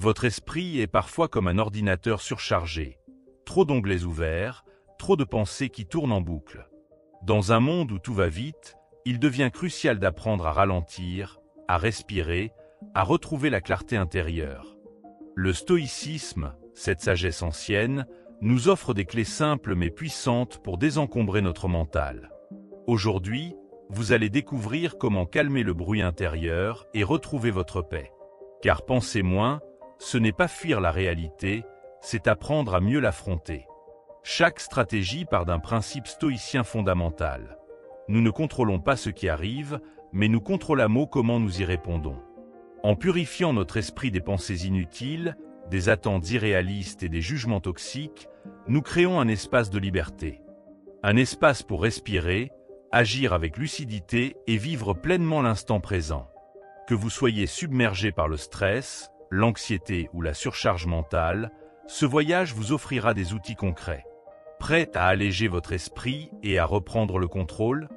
Votre esprit est parfois comme un ordinateur surchargé. Trop d'onglets ouverts, trop de pensées qui tournent en boucle. Dans un monde où tout va vite, il devient crucial d'apprendre à ralentir, à respirer, à retrouver la clarté intérieure. Le stoïcisme, cette sagesse ancienne, nous offre des clés simples mais puissantes pour désencombrer notre mental. Aujourd'hui, vous allez découvrir comment calmer le bruit intérieur et retrouver votre paix. Car penser moins, ce n'est pas fuir la réalité, c'est apprendre à mieux l'affronter. Chaque stratégie part d'un principe stoïcien fondamental. Nous ne contrôlons pas ce qui arrive, mais nous contrôlons comment nous y répondons. En purifiant notre esprit des pensées inutiles, des attentes irréalistes et des jugements toxiques, nous créons un espace de liberté. Un espace pour respirer, agir avec lucidité et vivre pleinement l'instant présent. Que vous soyez submergé par le stress, l'anxiété ou la surcharge mentale, ce voyage vous offrira des outils concrets. Prêt à alléger votre esprit et à reprendre le contrôle?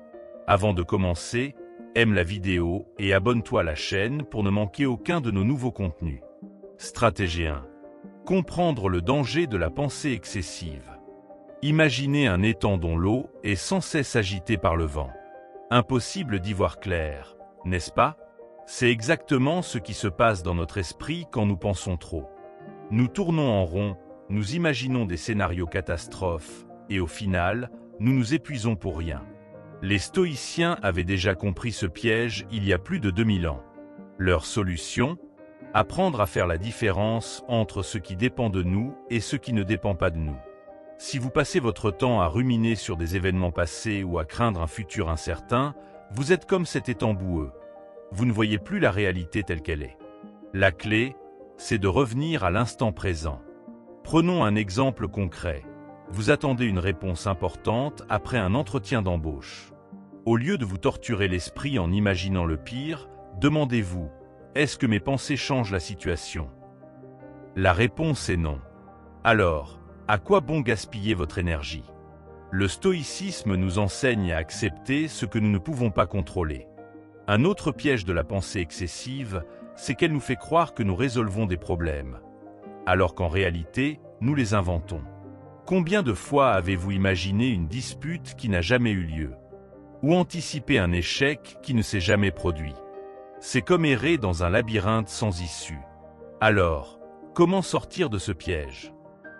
Avant de commencer, aime la vidéo et abonne-toi à la chaîne pour ne manquer aucun de nos nouveaux contenus. Stratégie 1. Comprendre le danger de la pensée excessive. Imaginez un étang dont l'eau est sans cesse agitée par le vent. Impossible d'y voir clair, n'est-ce pas? C'est exactement ce qui se passe dans notre esprit quand nous pensons trop. Nous tournons en rond, nous imaginons des scénarios catastrophes, et au final, nous nous épuisons pour rien. Les stoïciens avaient déjà compris ce piège il y a plus de 2000 ans. Leur solution? Apprendre à faire la différence entre ce qui dépend de nous et ce qui ne dépend pas de nous. Si vous passez votre temps à ruminer sur des événements passés ou à craindre un futur incertain, vous êtes comme cet étang boueux. Vous ne voyez plus la réalité telle qu'elle est. La clé, c'est de revenir à l'instant présent. Prenons un exemple concret. Vous attendez une réponse importante après un entretien d'embauche. Au lieu de vous torturer l'esprit en imaginant le pire, demandez-vous, est-ce que mes pensées changent la situation? La réponse est non. Alors, à quoi bon gaspiller votre énergie? Le stoïcisme nous enseigne à accepter ce que nous ne pouvons pas contrôler. Un autre piège de la pensée excessive, c'est qu'elle nous fait croire que nous résolvons des problèmes, alors qu'en réalité, nous les inventons. Combien de fois avez-vous imaginé une dispute qui n'a jamais eu lieu? Ou anticipé un échec qui ne s'est jamais produit? C'est comme errer dans un labyrinthe sans issue. Alors, comment sortir de ce piège?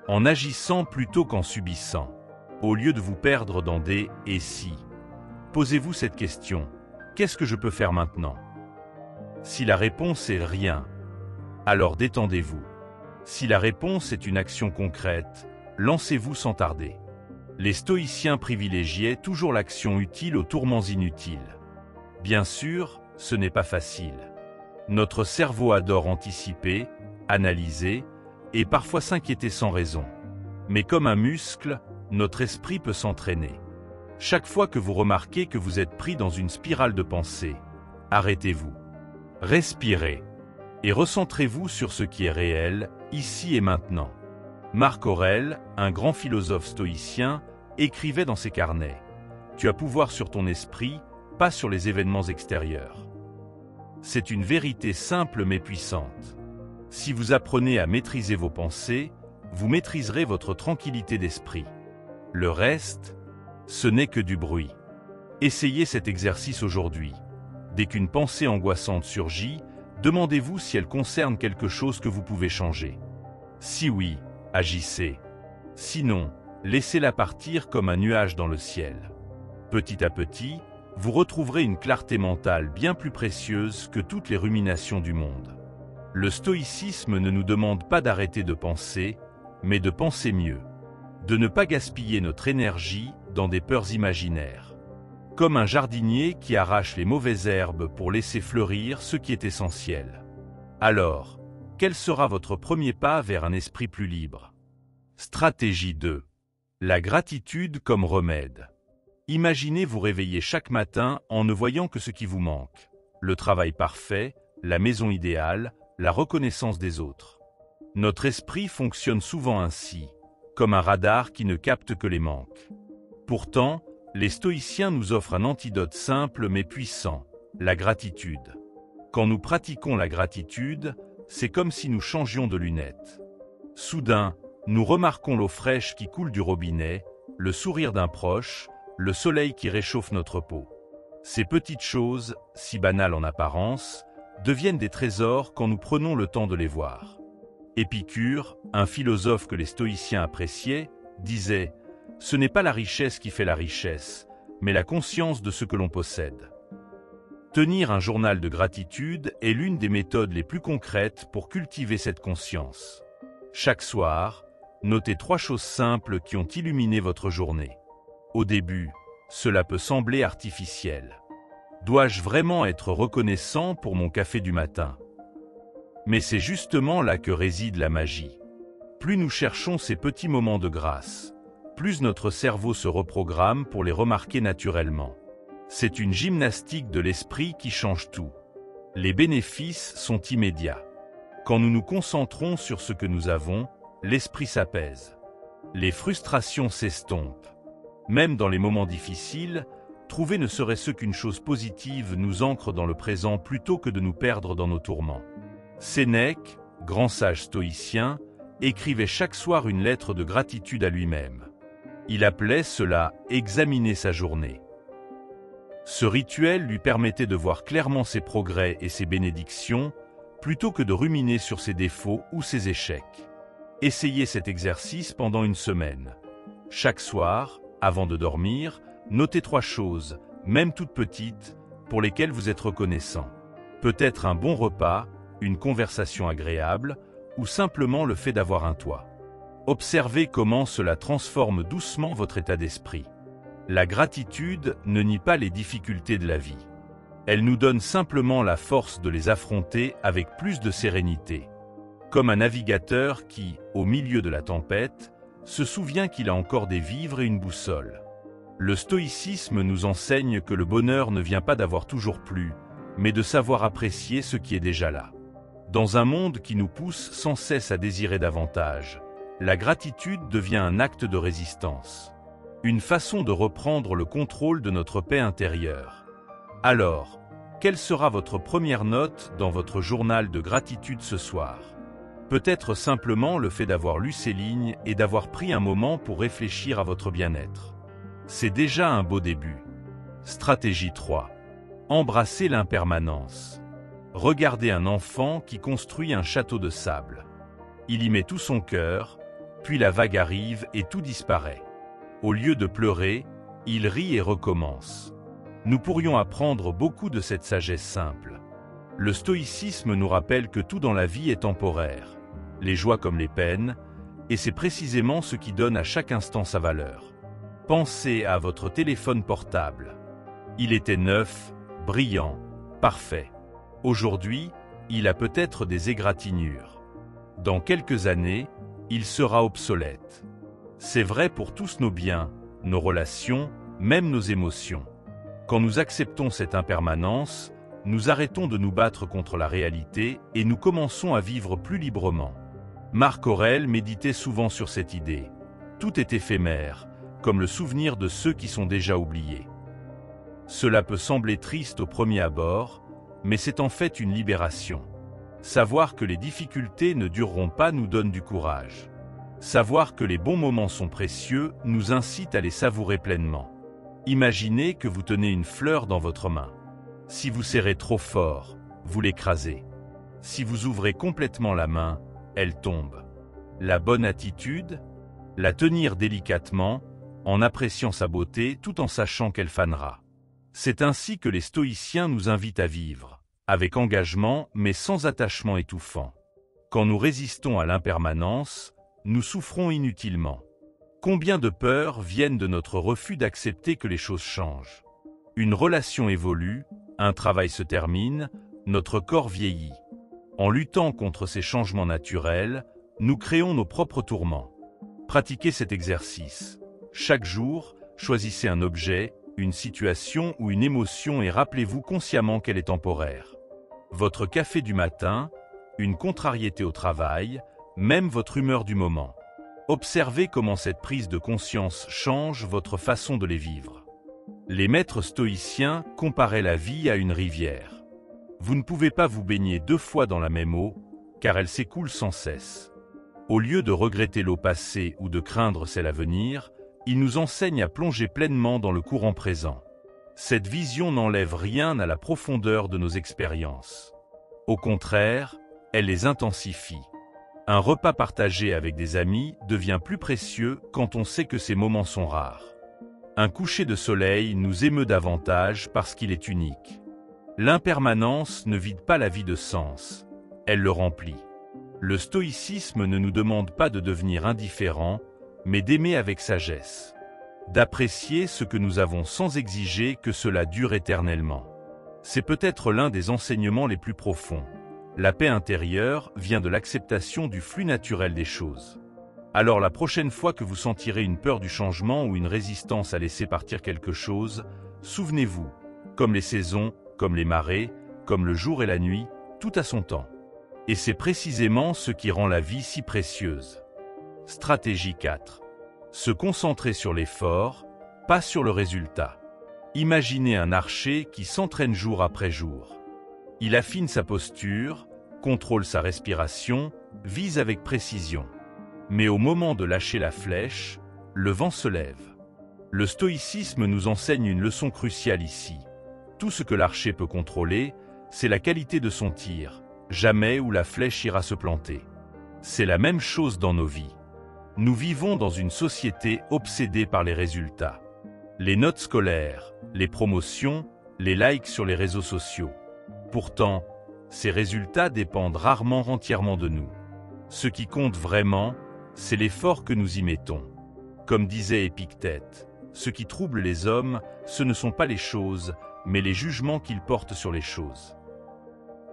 En agissant plutôt qu'en subissant. Au lieu de vous perdre dans des « et si », posez-vous cette question. Qu'est-ce que je peux faire maintenant? Si la réponse est rien, alors détendez-vous. Si la réponse est une action concrète, lancez-vous sans tarder. Les stoïciens privilégiaient toujours l'action utile aux tourments inutiles. Bien sûr, ce n'est pas facile. Notre cerveau adore anticiper, analyser et parfois s'inquiéter sans raison. Mais comme un muscle, notre esprit peut s'entraîner. Chaque fois que vous remarquez que vous êtes pris dans une spirale de pensée, arrêtez-vous. Respirez et recentrez-vous sur ce qui est réel, ici et maintenant. Marc Aurèle, un grand philosophe stoïcien, écrivait dans ses carnets « Tu as pouvoir sur ton esprit, pas sur les événements extérieurs ». C'est une vérité simple mais puissante. Si vous apprenez à maîtriser vos pensées, vous maîtriserez votre tranquillité d'esprit. Le reste, ce n'est que du bruit. Essayez cet exercice aujourd'hui. Dès qu'une pensée angoissante surgit, demandez-vous si elle concerne quelque chose que vous pouvez changer. Si oui, agissez. Sinon, laissez-la partir comme un nuage dans le ciel. Petit à petit, vous retrouverez une clarté mentale bien plus précieuse que toutes les ruminations du monde. Le stoïcisme ne nous demande pas d'arrêter de penser, mais de penser mieux. De ne pas gaspiller notre énergie dans des peurs imaginaires. Comme un jardinier qui arrache les mauvaises herbes pour laisser fleurir ce qui est essentiel. Alors, quel sera votre premier pas vers un esprit plus libre? Stratégie 2. La gratitude comme remède. Imaginez vous réveiller chaque matin en ne voyant que ce qui vous manque. Le travail parfait, la maison idéale, la reconnaissance des autres. Notre esprit fonctionne souvent ainsi, comme un radar qui ne capte que les manques. Pourtant, les stoïciens nous offrent un antidote simple mais puissant, la gratitude. Quand nous pratiquons la gratitude, c'est comme si nous changions de lunettes. Soudain, nous remarquons l'eau fraîche qui coule du robinet, le sourire d'un proche, le soleil qui réchauffe notre peau. Ces petites choses, si banales en apparence, deviennent des trésors quand nous prenons le temps de les voir. Épicure, un philosophe que les stoïciens appréciaient, disait « Ce n'est pas la richesse qui fait la richesse, mais la conscience de ce que l'on possède ». Tenir un journal de gratitude est l'une des méthodes les plus concrètes pour cultiver cette conscience. Chaque soir, notez 3 choses simples qui ont illuminé votre journée. Au début, cela peut sembler artificiel. Dois-je vraiment être reconnaissant pour mon café du matin? Mais c'est justement là que réside la magie. Plus nous cherchons ces petits moments de grâce, plus notre cerveau se reprogramme pour les remarquer naturellement. C'est une gymnastique de l'esprit qui change tout. Les bénéfices sont immédiats. Quand nous nous concentrons sur ce que nous avons, l'esprit s'apaise. Les frustrations s'estompent. Même dans les moments difficiles, trouver ne serait-ce qu'une chose positive nous ancre dans le présent plutôt que de nous perdre dans nos tourments. Sénèque, grand sage stoïcien, écrivait chaque soir une lettre de gratitude à lui-même. Il appelait cela « examiner sa journée ». Ce rituel lui permettait de voir clairement ses progrès et ses bénédictions, plutôt que de ruminer sur ses défauts ou ses échecs. Essayez cet exercice pendant une semaine. Chaque soir, avant de dormir, notez 3 choses, même toutes petites, pour lesquelles vous êtes reconnaissant. Peut-être un bon repas, une conversation agréable, ou simplement le fait d'avoir un toit. Observez comment cela transforme doucement votre état d'esprit. La gratitude ne nie pas les difficultés de la vie. Elle nous donne simplement la force de les affronter avec plus de sérénité. Comme un navigateur qui, au milieu de la tempête, se souvient qu'il a encore des vivres et une boussole. Le stoïcisme nous enseigne que le bonheur ne vient pas d'avoir toujours plus, mais de savoir apprécier ce qui est déjà là. Dans un monde qui nous pousse sans cesse à désirer davantage, la gratitude devient un acte de résistance. Une façon de reprendre le contrôle de notre paix intérieure. Alors, quelle sera votre première note dans votre journal de gratitude ce soir? Peut-être simplement le fait d'avoir lu ces lignes et d'avoir pris un moment pour réfléchir à votre bien-être. C'est déjà un beau début. Stratégie 3. Embrassez l'impermanence. Regardez un enfant qui construit un château de sable. Il y met tout son cœur, puis la vague arrive et tout disparaît. Au lieu de pleurer, il rit et recommence. Nous pourrions apprendre beaucoup de cette sagesse simple. Le stoïcisme nous rappelle que tout dans la vie est temporaire, les joies comme les peines, et c'est précisément ce qui donne à chaque instant sa valeur. Pensez à votre téléphone portable. Il était neuf, brillant, parfait. Aujourd'hui, il a peut-être des égratignures. Dans quelques années, il sera obsolète. C'est vrai pour tous nos biens, nos relations, même nos émotions. Quand nous acceptons cette impermanence, nous arrêtons de nous battre contre la réalité et nous commençons à vivre plus librement. Marc Aurèle méditait souvent sur cette idée. Tout est éphémère, comme le souvenir de ceux qui sont déjà oubliés. Cela peut sembler triste au premier abord, mais c'est en fait une libération. Savoir que les difficultés ne dureront pas nous donne du courage. Savoir que les bons moments sont précieux nous incite à les savourer pleinement. Imaginez que vous tenez une fleur dans votre main. Si vous serrez trop fort, vous l'écrasez. Si vous ouvrez complètement la main, elle tombe. La bonne attitude, la tenir délicatement, en appréciant sa beauté tout en sachant qu'elle fanera. C'est ainsi que les stoïciens nous invitent à vivre, avec engagement mais sans attachement étouffant. Quand nous résistons à l'impermanence, nous souffrons inutilement. Combien de peurs viennent de notre refus d'accepter que les choses changent? Une relation évolue, un travail se termine, notre corps vieillit. En luttant contre ces changements naturels, nous créons nos propres tourments. Pratiquez cet exercice. Chaque jour, choisissez un objet, une situation ou une émotion et rappelez-vous consciemment qu'elle est temporaire. Votre café du matin, une contrariété au travail, même votre humeur du moment. Observez comment cette prise de conscience change votre façon de les vivre. Les maîtres stoïciens comparaient la vie à une rivière. Vous ne pouvez pas vous baigner 2 fois dans la même eau, car elle s'écoule sans cesse. Au lieu de regretter l'eau passée ou de craindre celle à venir, il nous enseigne à plonger pleinement dans le courant présent. Cette vision n'enlève rien à la profondeur de nos expériences. Au contraire, elle les intensifie. Un repas partagé avec des amis devient plus précieux quand on sait que ces moments sont rares. Un coucher de soleil nous émeut davantage parce qu'il est unique. L'impermanence ne vide pas la vie de sens, elle le remplit. Le stoïcisme ne nous demande pas de devenir indifférents, mais d'aimer avec sagesse. D'apprécier ce que nous avons sans exiger que cela dure éternellement. C'est peut-être l'un des enseignements les plus profonds. La paix intérieure vient de l'acceptation du flux naturel des choses. Alors la prochaine fois que vous sentirez une peur du changement ou une résistance à laisser partir quelque chose, souvenez-vous, comme les saisons, comme les marées, comme le jour et la nuit, tout a son temps. Et c'est précisément ce qui rend la vie si précieuse. Stratégie 4. Se concentrer sur l'effort, pas sur le résultat. Imaginez un archer qui s'entraîne jour après jour. Il affine sa posture, contrôle sa respiration, vise avec précision. Mais au moment de lâcher la flèche, le vent se lève. Le stoïcisme nous enseigne une leçon cruciale ici. Tout ce que l'archer peut contrôler, c'est la qualité de son tir, jamais où la flèche ira se planter. C'est la même chose dans nos vies. Nous vivons dans une société obsédée par les résultats. Les notes scolaires, les promotions, les likes sur les réseaux sociaux. Pourtant, ces résultats dépendent rarement entièrement de nous. Ce qui compte vraiment, c'est l'effort que nous y mettons. Comme disait Épictète, ce qui trouble les hommes, ce ne sont pas les choses, mais les jugements qu'ils portent sur les choses.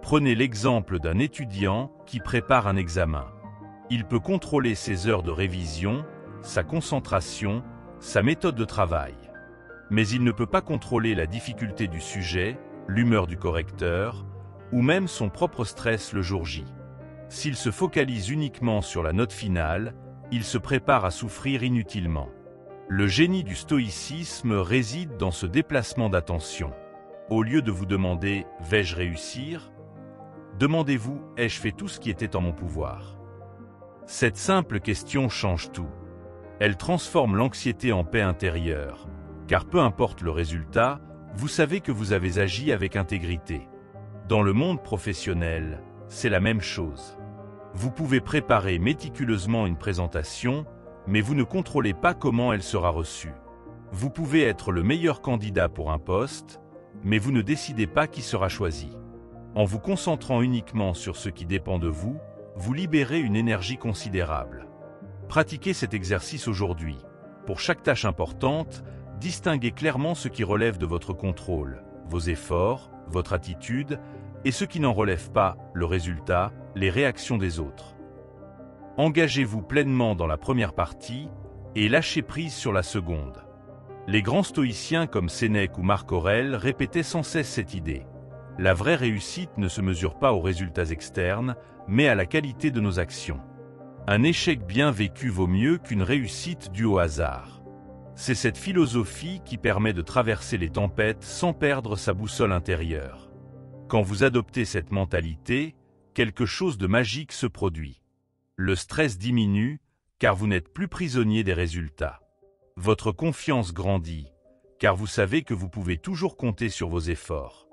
Prenez l'exemple d'un étudiant qui prépare un examen. Il peut contrôler ses heures de révision, sa concentration, sa méthode de travail. Mais il ne peut pas contrôler la difficulté du sujet, l'humeur du correcteur, ou même son propre stress le jour J. S'il se focalise uniquement sur la note finale, il se prépare à souffrir inutilement. Le génie du stoïcisme réside dans ce déplacement d'attention. Au lieu de vous demander « vais-je réussir ?», demandez-vous « ai-je fait tout ce qui était en mon pouvoir ?» Cette simple question change tout. Elle transforme l'anxiété en paix intérieure, car peu importe le résultat, vous savez que vous avez agi avec intégrité. Dans le monde professionnel, c'est la même chose. Vous pouvez préparer méticuleusement une présentation, mais vous ne contrôlez pas comment elle sera reçue. Vous pouvez être le meilleur candidat pour un poste, mais vous ne décidez pas qui sera choisi. En vous concentrant uniquement sur ce qui dépend de vous, vous libérez une énergie considérable. Pratiquez cet exercice aujourd'hui. Pour chaque tâche importante, distinguez clairement ce qui relève de votre contrôle, vos efforts, votre attitude, et ce qui n'en relève pas, le résultat, les réactions des autres. Engagez-vous pleinement dans la première partie et lâchez prise sur la seconde. Les grands stoïciens comme Sénèque ou Marc Aurèle répétaient sans cesse cette idée. La vraie réussite ne se mesure pas aux résultats externes, mais à la qualité de nos actions. Un échec bien vécu vaut mieux qu'une réussite due au hasard. C'est cette philosophie qui permet de traverser les tempêtes sans perdre sa boussole intérieure. Quand vous adoptez cette mentalité, quelque chose de magique se produit. Le stress diminue, car vous n'êtes plus prisonnier des résultats. Votre confiance grandit, car vous savez que vous pouvez toujours compter sur vos efforts.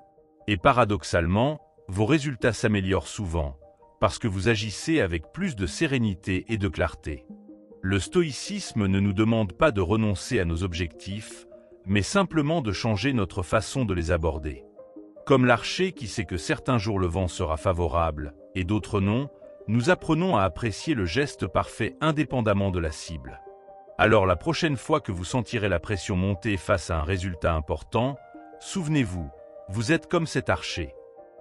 Et paradoxalement, vos résultats s'améliorent souvent, parce que vous agissez avec plus de sérénité et de clarté. Le stoïcisme ne nous demande pas de renoncer à nos objectifs, mais simplement de changer notre façon de les aborder. Comme l'archer qui sait que certains jours le vent sera favorable, et d'autres non, nous apprenons à apprécier le geste parfait indépendamment de la cible. Alors la prochaine fois que vous sentirez la pression monter face à un résultat important, souvenez-vous, vous êtes comme cet archer.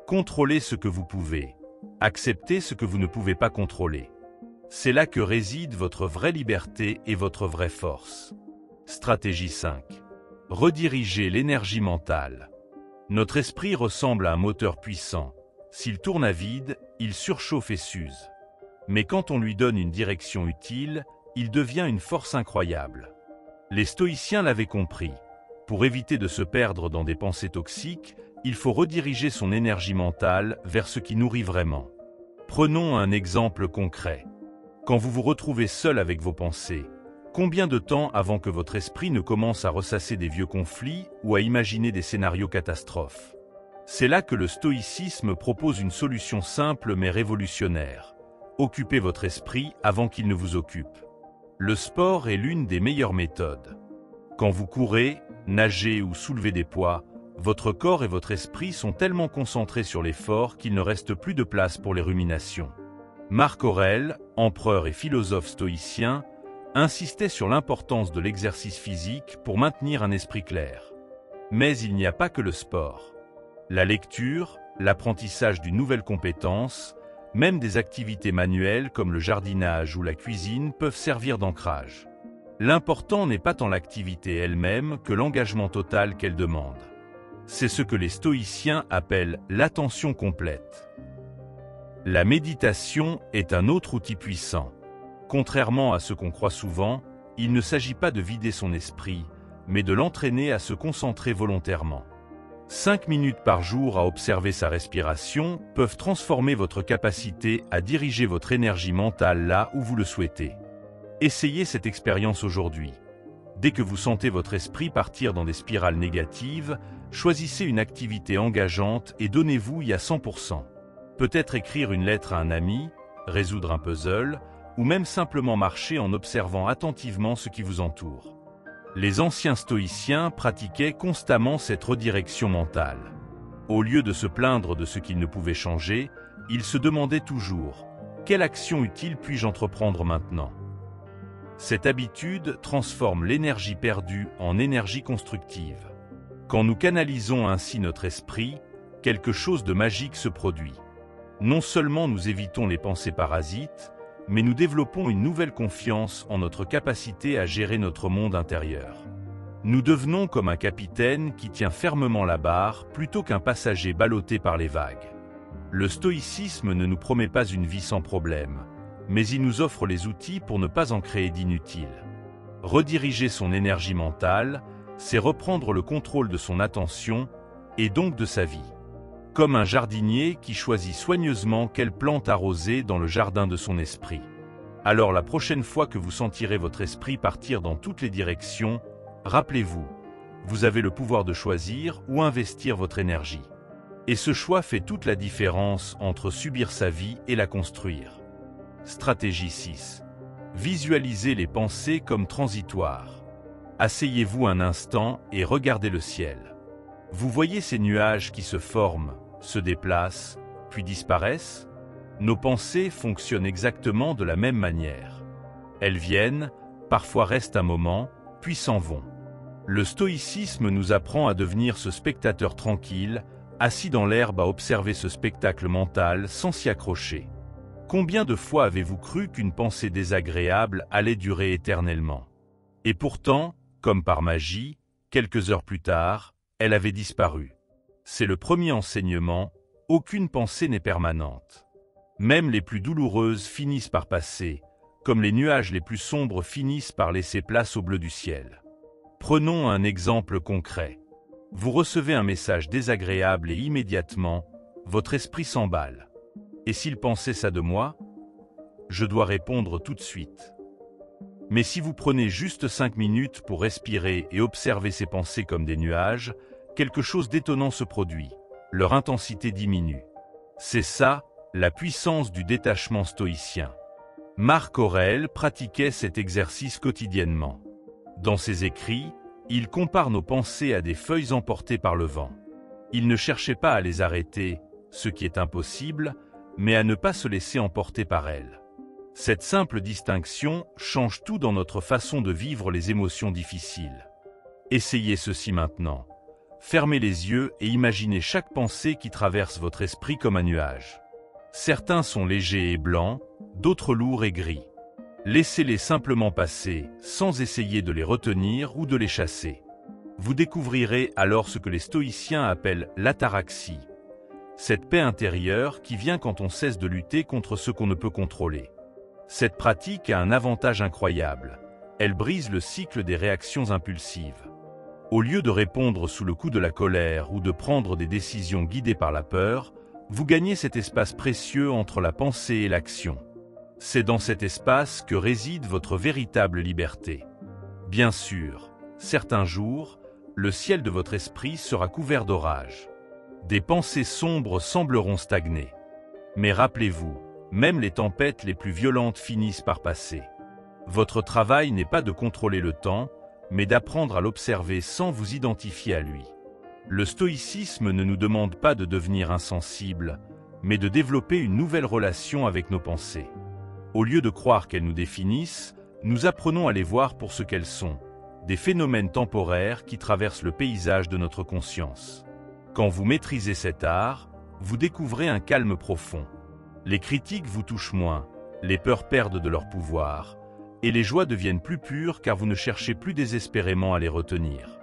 Contrôlez ce que vous pouvez. Acceptez ce que vous ne pouvez pas contrôler. C'est là que réside votre vraie liberté et votre vraie force. Stratégie 5. Rediriger l'énergie mentale. Notre esprit ressemble à un moteur puissant. S'il tourne à vide, il surchauffe et s'use. Mais quand on lui donne une direction utile, il devient une force incroyable. Les stoïciens l'avaient compris. Pour éviter de se perdre dans des pensées toxiques, il faut rediriger son énergie mentale vers ce qui nourrit vraiment. Prenons un exemple concret. Quand vous vous retrouvez seul avec vos pensées, combien de temps avant que votre esprit ne commence à ressasser des vieux conflits ou à imaginer des scénarios catastrophes? C'est là que le stoïcisme propose une solution simple mais révolutionnaire. Occupez votre esprit avant qu'il ne vous occupe. Le sport est l'une des meilleures méthodes. Quand vous courez, nagez ou soulevez des poids, votre corps et votre esprit sont tellement concentrés sur l'effort qu'il ne reste plus de place pour les ruminations. Marc Aurèle, empereur et philosophe stoïcien, insistait sur l'importance de l'exercice physique pour maintenir un esprit clair. Mais il n'y a pas que le sport. La lecture, l'apprentissage d'une nouvelle compétence, même des activités manuelles comme le jardinage ou la cuisine peuvent servir d'ancrage. L'important n'est pas tant l'activité elle-même que l'engagement total qu'elle demande. C'est ce que les stoïciens appellent l'attention complète. La méditation est un autre outil puissant. Contrairement à ce qu'on croit souvent, il ne s'agit pas de vider son esprit, mais de l'entraîner à se concentrer volontairement. 5 minutes par jour à observer sa respiration peuvent transformer votre capacité à diriger votre énergie mentale là où vous le souhaitez. Essayez cette expérience aujourd'hui. Dès que vous sentez votre esprit partir dans des spirales négatives, choisissez une activité engageante et donnez-vous-y à 100%. Peut-être écrire une lettre à un ami, résoudre un puzzle, ou même simplement marcher en observant attentivement ce qui vous entoure. Les anciens stoïciens pratiquaient constamment cette redirection mentale. Au lieu de se plaindre de ce qu'ils ne pouvaient changer, ils se demandaient toujours « Quelle action utile puis-je entreprendre maintenant ?» Cette habitude transforme l'énergie perdue en énergie constructive. Quand nous canalisons ainsi notre esprit, quelque chose de magique se produit. Non seulement nous évitons les pensées parasites, mais nous développons une nouvelle confiance en notre capacité à gérer notre monde intérieur. Nous devenons comme un capitaine qui tient fermement la barre plutôt qu'un passager ballotté par les vagues. Le stoïcisme ne nous promet pas une vie sans problème, mais il nous offre les outils pour ne pas en créer d'inutiles. Rediriger son énergie mentale, c'est reprendre le contrôle de son attention et donc de sa vie. Comme un jardinier qui choisit soigneusement quelle plante arroser dans le jardin de son esprit. Alors la prochaine fois que vous sentirez votre esprit partir dans toutes les directions, rappelez-vous, vous avez le pouvoir de choisir où investir votre énergie. Et ce choix fait toute la différence entre subir sa vie et la construire. Stratégie 6. Visualisez les pensées comme transitoires. Asseyez-vous un instant et regardez le ciel. Vous voyez ces nuages qui se forment, se déplacent, puis disparaissent? Nos pensées fonctionnent exactement de la même manière. Elles viennent, parfois restent un moment, puis s'en vont. Le stoïcisme nous apprend à devenir ce spectateur tranquille, assis dans l'herbe à observer ce spectacle mental sans s'y accrocher. Combien de fois avez-vous cru qu'une pensée désagréable allait durer éternellement? Et pourtant, comme par magie, quelques heures plus tard, elle avait disparu. C'est le premier enseignement, aucune pensée n'est permanente. Même les plus douloureuses finissent par passer, comme les nuages les plus sombres finissent par laisser place au bleu du ciel. Prenons un exemple concret. Vous recevez un message désagréable et immédiatement, votre esprit s'emballe. Et s'il pensait ça de moi? Je dois répondre tout de suite. Mais si vous prenez juste 5 minutes pour respirer et observer ces pensées comme des nuages, quelque chose d'étonnant se produit. Leur intensité diminue. C'est ça, la puissance du détachement stoïcien. Marc Aurèle pratiquait cet exercice quotidiennement. Dans ses écrits, il compare nos pensées à des feuilles emportées par le vent. Il ne cherchait pas à les arrêter, ce qui est impossible, mais à ne pas se laisser emporter par elles. Cette simple distinction change tout dans notre façon de vivre les émotions difficiles. Essayez ceci maintenant. Fermez les yeux et imaginez chaque pensée qui traverse votre esprit comme un nuage. Certains sont légers et blancs, d'autres lourds et gris. Laissez-les simplement passer, sans essayer de les retenir ou de les chasser. Vous découvrirez alors ce que les stoïciens appellent l'ataraxie. Cette paix intérieure qui vient quand on cesse de lutter contre ce qu'on ne peut contrôler. Cette pratique a un avantage incroyable. Elle brise le cycle des réactions impulsives. Au lieu de répondre sous le coup de la colère ou de prendre des décisions guidées par la peur, Vous gagnez cet espace précieux entre la pensée et l'action. C'est dans cet espace que réside votre véritable liberté. Bien sûr, certains jours, le ciel de votre esprit sera couvert d'orages. Des pensées sombres sembleront stagner. Mais rappelez-vous, même les tempêtes les plus violentes finissent par passer. Votre travail n'est pas de contrôler le temps, mais d'apprendre à l'observer sans vous identifier à lui. Le stoïcisme ne nous demande pas de devenir insensibles, mais de développer une nouvelle relation avec nos pensées. Au lieu de croire qu'elles nous définissent, nous apprenons à les voir pour ce qu'elles sont, des phénomènes temporaires qui traversent le paysage de notre conscience. Quand vous maîtrisez cet art, vous découvrez un calme profond. Les critiques vous touchent moins, les peurs perdent de leur pouvoir, et les joies deviennent plus pures car vous ne cherchez plus désespérément à les retenir.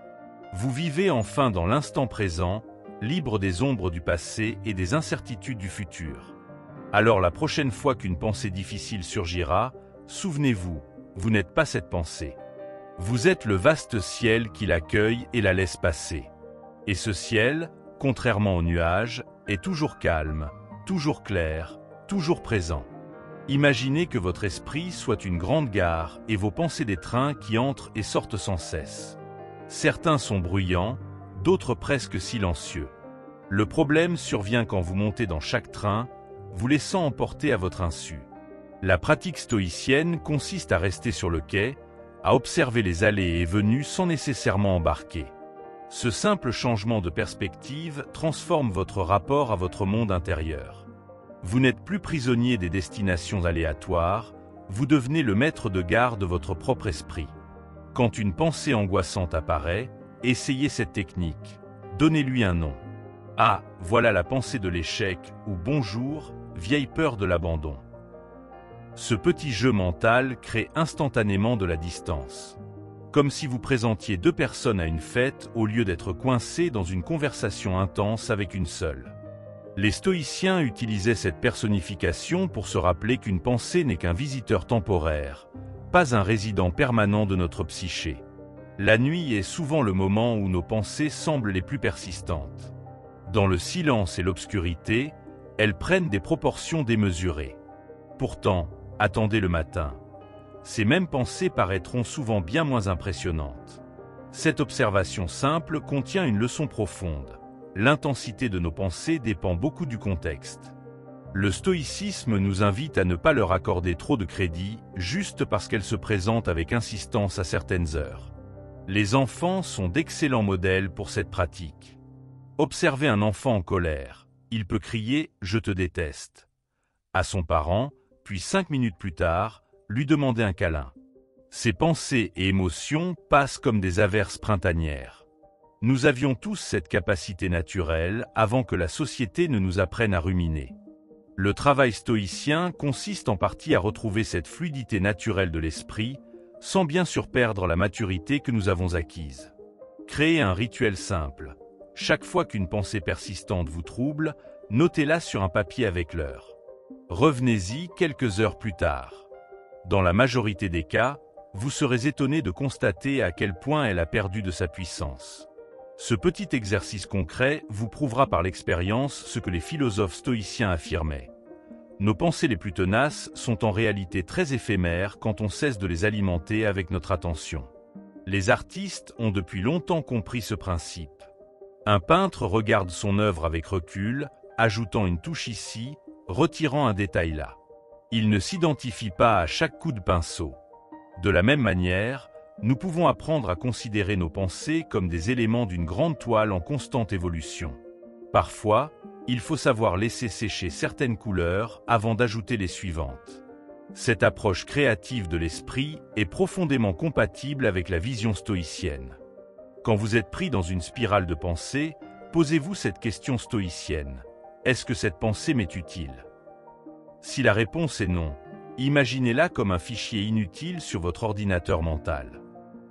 Vous vivez enfin dans l'instant présent, libre des ombres du passé et des incertitudes du futur. Alors la prochaine fois qu'une pensée difficile surgira, souvenez-vous, vous n'êtes pas cette pensée. Vous êtes le vaste ciel qui l'accueille et la laisse passer. Et ce ciel, contrairement aux nuages, est toujours calme, toujours clair, toujours présent. Imaginez que votre esprit soit une grande gare et vos pensées des trains qui entrent et sortent sans cesse. Certains sont bruyants, d'autres presque silencieux. Le problème survient quand vous montez dans chaque train, vous laissant emporter à votre insu. La pratique stoïcienne consiste à rester sur le quai, à observer les allées et venues sans nécessairement embarquer. Ce simple changement de perspective transforme votre rapport à votre monde intérieur. Vous n'êtes plus prisonnier des destinations aléatoires, vous devenez le maître de gare de votre propre esprit. Quand une pensée angoissante apparaît, essayez cette technique. Donnez-lui un nom. Ah, voilà la pensée de l'échec ou bonjour, vieille peur de l'abandon. Ce petit jeu mental crée instantanément de la distance. Comme si vous présentiez deux personnes à une fête au lieu d'être coincés dans une conversation intense avec une seule. Les stoïciens utilisaient cette personnification pour se rappeler qu'une pensée n'est qu'un visiteur temporaire, pas un résident permanent de notre psyché. La nuit est souvent le moment où nos pensées semblent les plus persistantes. Dans le silence et l'obscurité, elles prennent des proportions démesurées. Pourtant, attendez le matin. Ces mêmes pensées paraîtront souvent bien moins impressionnantes. Cette observation simple contient une leçon profonde. L'intensité de nos pensées dépend beaucoup du contexte. Le stoïcisme nous invite à ne pas leur accorder trop de crédit, juste parce qu'elles se présentent avec insistance à certaines heures. Les enfants sont d'excellents modèles pour cette pratique. Observez un enfant en colère. Il peut crier « Je te déteste » à son parent, puis 5 minutes plus tard, lui demander un câlin. Ces pensées et émotions passent comme des averses printanières. Nous avions tous cette capacité naturelle avant que la société ne nous apprenne à ruminer. Le travail stoïcien consiste en partie à retrouver cette fluidité naturelle de l'esprit, sans bien sûr perdre la maturité que nous avons acquise. Créez un rituel simple. Chaque fois qu'une pensée persistante vous trouble, notez-la sur un papier avec l'heure. Revenez-y quelques heures plus tard. Dans la majorité des cas, vous serez étonné de constater à quel point elle a perdu de sa puissance. Ce petit exercice concret vous prouvera par l'expérience ce que les philosophes stoïciens affirmaient. Nos pensées les plus tenaces sont en réalité très éphémères quand on cesse de les alimenter avec notre attention. Les artistes ont depuis longtemps compris ce principe. Un peintre regarde son œuvre avec recul, ajoutant une touche ici, retirant un détail là. Il ne s'identifie pas à chaque coup de pinceau. De la même manière, nous pouvons apprendre à considérer nos pensées comme des éléments d'une grande toile en constante évolution. Parfois, il faut savoir laisser sécher certaines couleurs avant d'ajouter les suivantes. Cette approche créative de l'esprit est profondément compatible avec la vision stoïcienne. Quand vous êtes pris dans une spirale de pensée, posez-vous cette question stoïcienne. Est-ce que cette pensée m'est utile? Si la réponse est non, imaginez-la comme un fichier inutile sur votre ordinateur mental.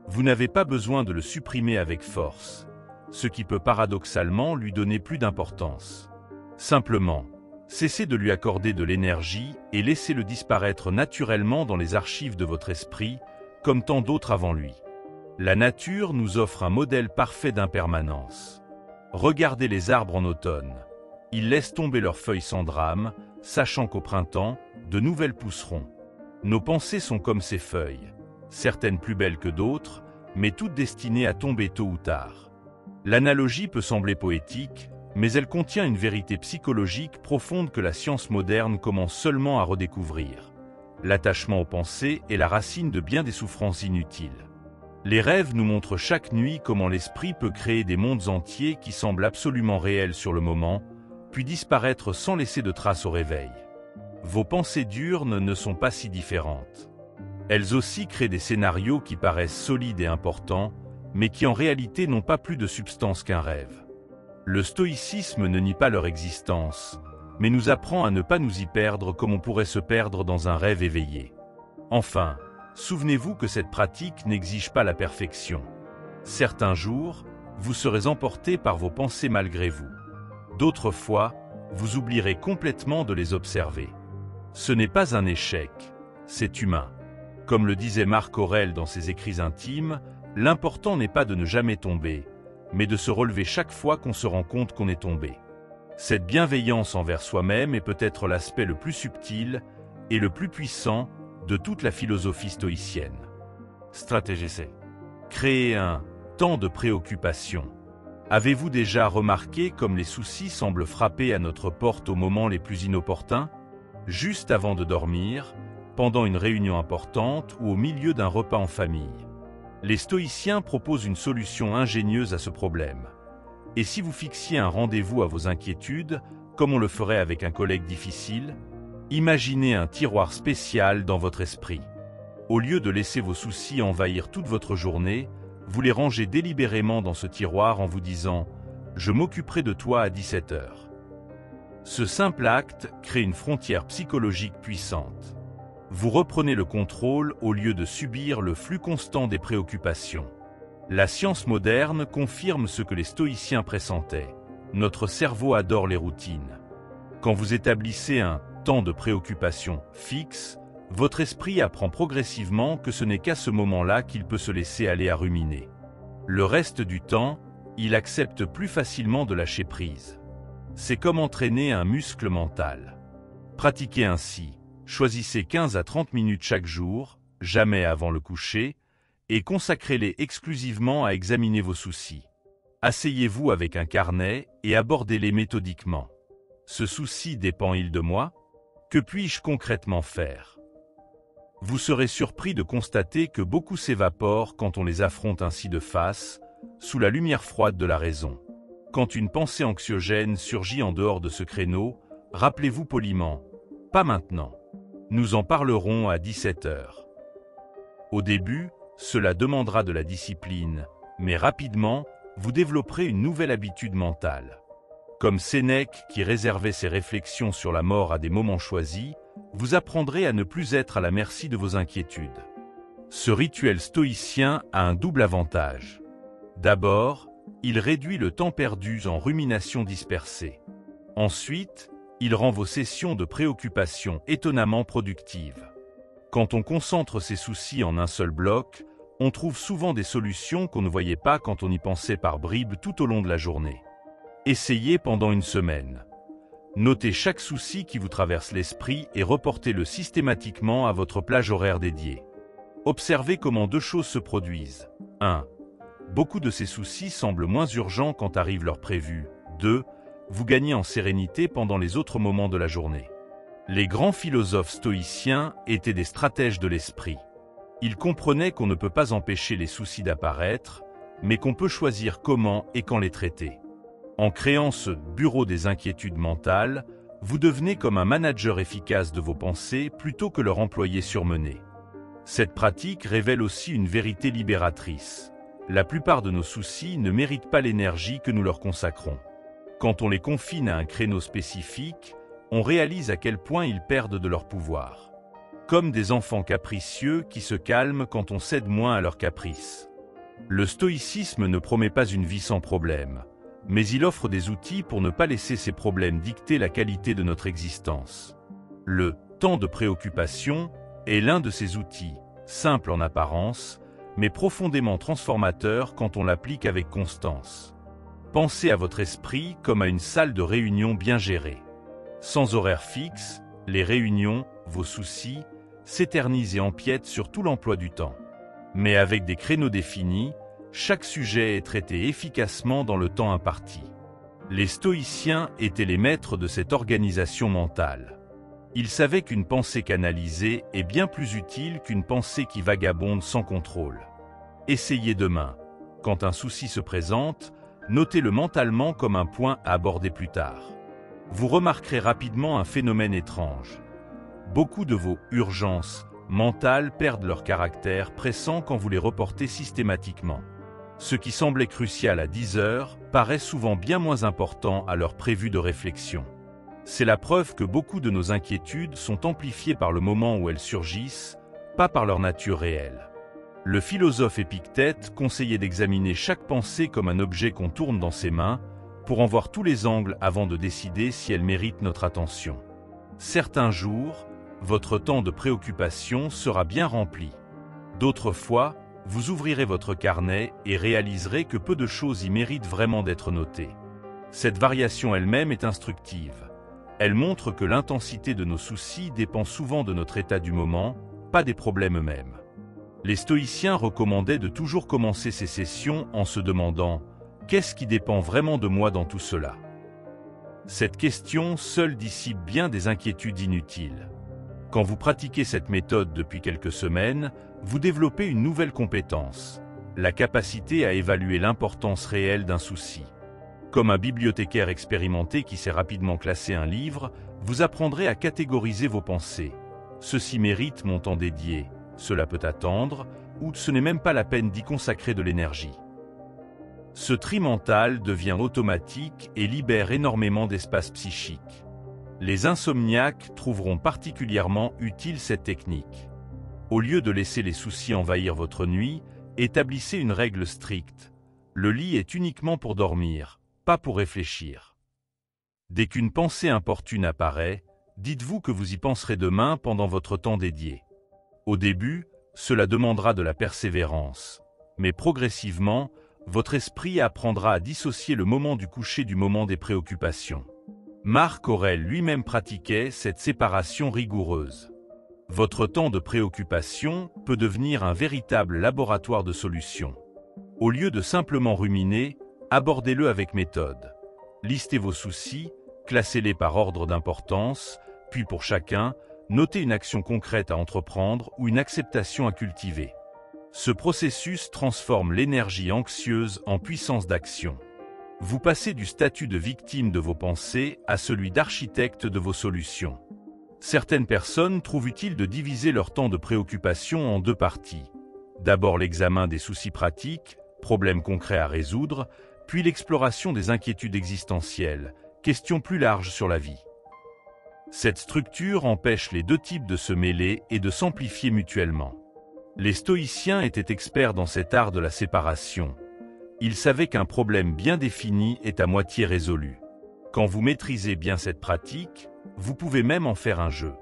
Vous n'avez pas besoin de le supprimer avec force, ce qui peut paradoxalement lui donner plus d'importance. Simplement, cessez de lui accorder de l'énergie et laissez-le disparaître naturellement dans les archives de votre esprit, comme tant d'autres avant lui. La nature nous offre un modèle parfait d'impermanence. Regardez les arbres en automne. Ils laissent tomber leurs feuilles sans drame, sachant qu'au printemps, de nouvelles pousseront. Nos pensées sont comme ces feuilles, certaines plus belles que d'autres, mais toutes destinées à tomber tôt ou tard. L'analogie peut sembler poétique, mais elle contient une vérité psychologique profonde que la science moderne commence seulement à redécouvrir. L'attachement aux pensées est la racine de bien des souffrances inutiles. Les rêves nous montrent chaque nuit comment l'esprit peut créer des mondes entiers qui semblent absolument réels sur le moment, puis disparaître sans laisser de traces au réveil. Vos pensées diurnes ne sont pas si différentes. Elles aussi créent des scénarios qui paraissent solides et importants, mais qui en réalité n'ont pas plus de substance qu'un rêve. Le stoïcisme ne nie pas leur existence, mais nous apprend à ne pas nous y perdre comme on pourrait se perdre dans un rêve éveillé. Enfin, souvenez-vous que cette pratique n'exige pas la perfection. Certains jours, vous serez emporté par vos pensées malgré vous. D'autres fois, vous oublierez complètement de les observer. Ce n'est pas un échec, c'est humain. Comme le disait Marc Aurèle dans ses écrits intimes, l'important n'est pas de ne jamais tomber, mais de se relever chaque fois qu'on se rend compte qu'on est tombé. Cette bienveillance envers soi-même est peut-être l'aspect le plus subtil et le plus puissant de toute la philosophie stoïcienne. Stratégie C. Créer un temps de préoccupation. Avez-vous déjà remarqué comme les soucis semblent frapper à notre porte aux moments les plus inopportuns? Juste avant de dormir, pendant une réunion importante ou au milieu d'un repas en famille. Les stoïciens proposent une solution ingénieuse à ce problème. Et si vous fixiez un rendez-vous à vos inquiétudes, comme on le ferait avec un collègue difficile, imaginez un tiroir spécial dans votre esprit. Au lieu de laisser vos soucis envahir toute votre journée, vous les rangez délibérément dans ce tiroir en vous disant « Je m'occuperai de toi à 17 h ». Ce simple acte crée une frontière psychologique puissante. Vous reprenez le contrôle au lieu de subir le flux constant des préoccupations. La science moderne confirme ce que les stoïciens pressentaient. Notre cerveau adore les routines. Quand vous établissez un temps de préoccupation fixe, votre esprit apprend progressivement que ce n'est qu'à ce moment-là qu'il peut se laisser aller à ruminer. Le reste du temps, il accepte plus facilement de lâcher prise. C'est comme entraîner un muscle mental. Pratiquez ainsi. Choisissez 15 à 30 minutes chaque jour, jamais avant le coucher, et consacrez-les exclusivement à examiner vos soucis. Asseyez-vous avec un carnet et abordez-les méthodiquement. Ce souci dépend-il de moi? Que puis-je concrètement faire? Vous serez surpris de constater que beaucoup s'évaporent quand on les affronte ainsi de face, sous la lumière froide de la raison. Quand une pensée anxiogène surgit en dehors de ce créneau, rappelez-vous poliment « Pas maintenant ». Nous en parlerons à 17 h. Au début, cela demandera de la discipline, mais rapidement, vous développerez une nouvelle habitude mentale. Comme Sénèque qui réservait ses réflexions sur la mort à des moments choisis, vous apprendrez à ne plus être à la merci de vos inquiétudes. Ce rituel stoïcien a un double avantage. D'abord, il réduit le temps perdu en rumination dispersée. Ensuite, il rend vos sessions de préoccupation étonnamment productives. Quand on concentre ses soucis en un seul bloc, on trouve souvent des solutions qu'on ne voyait pas quand on y pensait par bribes tout au long de la journée. Essayez pendant une semaine. Notez chaque souci qui vous traverse l'esprit et reportez-le systématiquement à votre plage horaire dédiée. Observez comment deux choses se produisent. 1. Beaucoup de ces soucis semblent moins urgents quand arrive l'heure prévue. 2. Vous gagnez en sérénité pendant les autres moments de la journée. Les grands philosophes stoïciens étaient des stratèges de l'esprit. Ils comprenaient qu'on ne peut pas empêcher les soucis d'apparaître, mais qu'on peut choisir comment et quand les traiter. En créant ce bureau des inquiétudes mentales, vous devenez comme un manager efficace de vos pensées plutôt que leur employé surmené. Cette pratique révèle aussi une vérité libératrice. La plupart de nos soucis ne méritent pas l'énergie que nous leur consacrons. Quand on les confine à un créneau spécifique, on réalise à quel point ils perdent de leur pouvoir. Comme des enfants capricieux qui se calment quand on cède moins à leurs caprices. Le stoïcisme ne promet pas une vie sans problème, mais il offre des outils pour ne pas laisser ces problèmes dicter la qualité de notre existence. Le temps de préoccupation est l'un de ces outils, simple en apparence, mais profondément transformateur quand on l'applique avec constance. Pensez à votre esprit comme à une salle de réunion bien gérée. Sans horaire fixe, les réunions, vos soucis, s'éternisent et empiètent sur tout l'emploi du temps. Mais avec des créneaux définis, chaque sujet est traité efficacement dans le temps imparti. Les stoïciens étaient les maîtres de cette organisation mentale. Ils savaient qu'une pensée canalisée est bien plus utile qu'une pensée qui vagabonde sans contrôle. Essayez demain. Quand un souci se présente, notez-le mentalement comme un point à aborder plus tard. Vous remarquerez rapidement un phénomène étrange. Beaucoup de vos urgences mentales perdent leur caractère pressant quand vous les reportez systématiquement. Ce qui semblait crucial à 10 heures paraît souvent bien moins important à l'heure prévue de réflexion. C'est la preuve que beaucoup de nos inquiétudes sont amplifiées par le moment où elles surgissent, pas par leur nature réelle. Le philosophe Épictète conseillait d'examiner chaque pensée comme un objet qu'on tourne dans ses mains, pour en voir tous les angles avant de décider si elle mérite notre attention. Certains jours, votre temps de préoccupation sera bien rempli. D'autres fois, vous ouvrirez votre carnet et réaliserez que peu de choses y méritent vraiment d'être notées. Cette variation elle-même est instructive. Elle montre que l'intensité de nos soucis dépend souvent de notre état du moment, pas des problèmes eux-mêmes. Les stoïciens recommandaient de toujours commencer ces sessions en se demandant « Qu'est-ce qui dépend vraiment de moi dans tout cela ?» Cette question seule dissipe bien des inquiétudes inutiles. Quand vous pratiquez cette méthode depuis quelques semaines, vous développez une nouvelle compétence, la capacité à évaluer l'importance réelle d'un souci. Comme un bibliothécaire expérimenté qui sait rapidement classer un livre, vous apprendrez à catégoriser vos pensées. Ceci mérite mon temps dédié, cela peut attendre, ou ce n'est même pas la peine d'y consacrer de l'énergie. Ce tri mental devient automatique et libère énormément d'espace psychique. Les insomniaques trouveront particulièrement utile cette technique. Au lieu de laisser les soucis envahir votre nuit, établissez une règle stricte. Le lit est uniquement pour dormir, pas pour réfléchir. Dès qu'une pensée importune apparaît, dites-vous que vous y penserez demain pendant votre temps dédié. Au début, cela demandera de la persévérance, mais progressivement, votre esprit apprendra à dissocier le moment du coucher du moment des préoccupations. Marc Aurèle lui-même pratiquait cette séparation rigoureuse. Votre temps de préoccupation peut devenir un véritable laboratoire de solutions. Au lieu de simplement ruminer, abordez-le avec méthode. Listez vos soucis, classez-les par ordre d'importance, puis pour chacun, notez une action concrète à entreprendre ou une acceptation à cultiver. Ce processus transforme l'énergie anxieuse en puissance d'action. Vous passez du statut de victime de vos pensées à celui d'architecte de vos solutions. Certaines personnes trouvent utile de diviser leur temps de préoccupation en deux parties. D'abord l'examen des soucis pratiques, problèmes concrets à résoudre, puis l'exploration des inquiétudes existentielles, questions plus larges sur la vie. Cette structure empêche les deux types de se mêler et de s'amplifier mutuellement. Les stoïciens étaient experts dans cet art de la séparation. Ils savaient qu'un problème bien défini est à moitié résolu. Quand vous maîtrisez bien cette pratique, vous pouvez même en faire un jeu.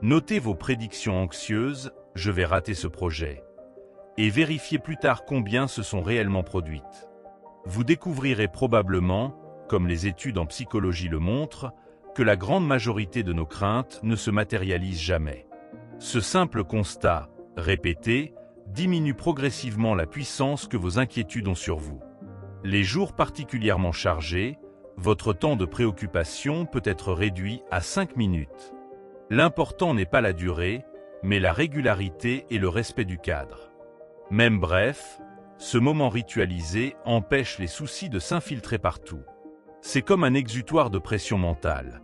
Notez vos prédictions anxieuses, je vais rater ce projet, et vérifiez plus tard combien se sont réellement produites. Vous découvrirez probablement, comme les études en psychologie le montrent, que la grande majorité de nos craintes ne se matérialisent jamais. Ce simple constat, répété, diminue progressivement la puissance que vos inquiétudes ont sur vous. Les jours particulièrement chargés, votre temps de préoccupation peut être réduit à 5 minutes. L'important n'est pas la durée, mais la régularité et le respect du cadre. Même bref, ce moment ritualisé empêche les soucis de s'infiltrer partout. C'est comme un exutoire de pression mentale.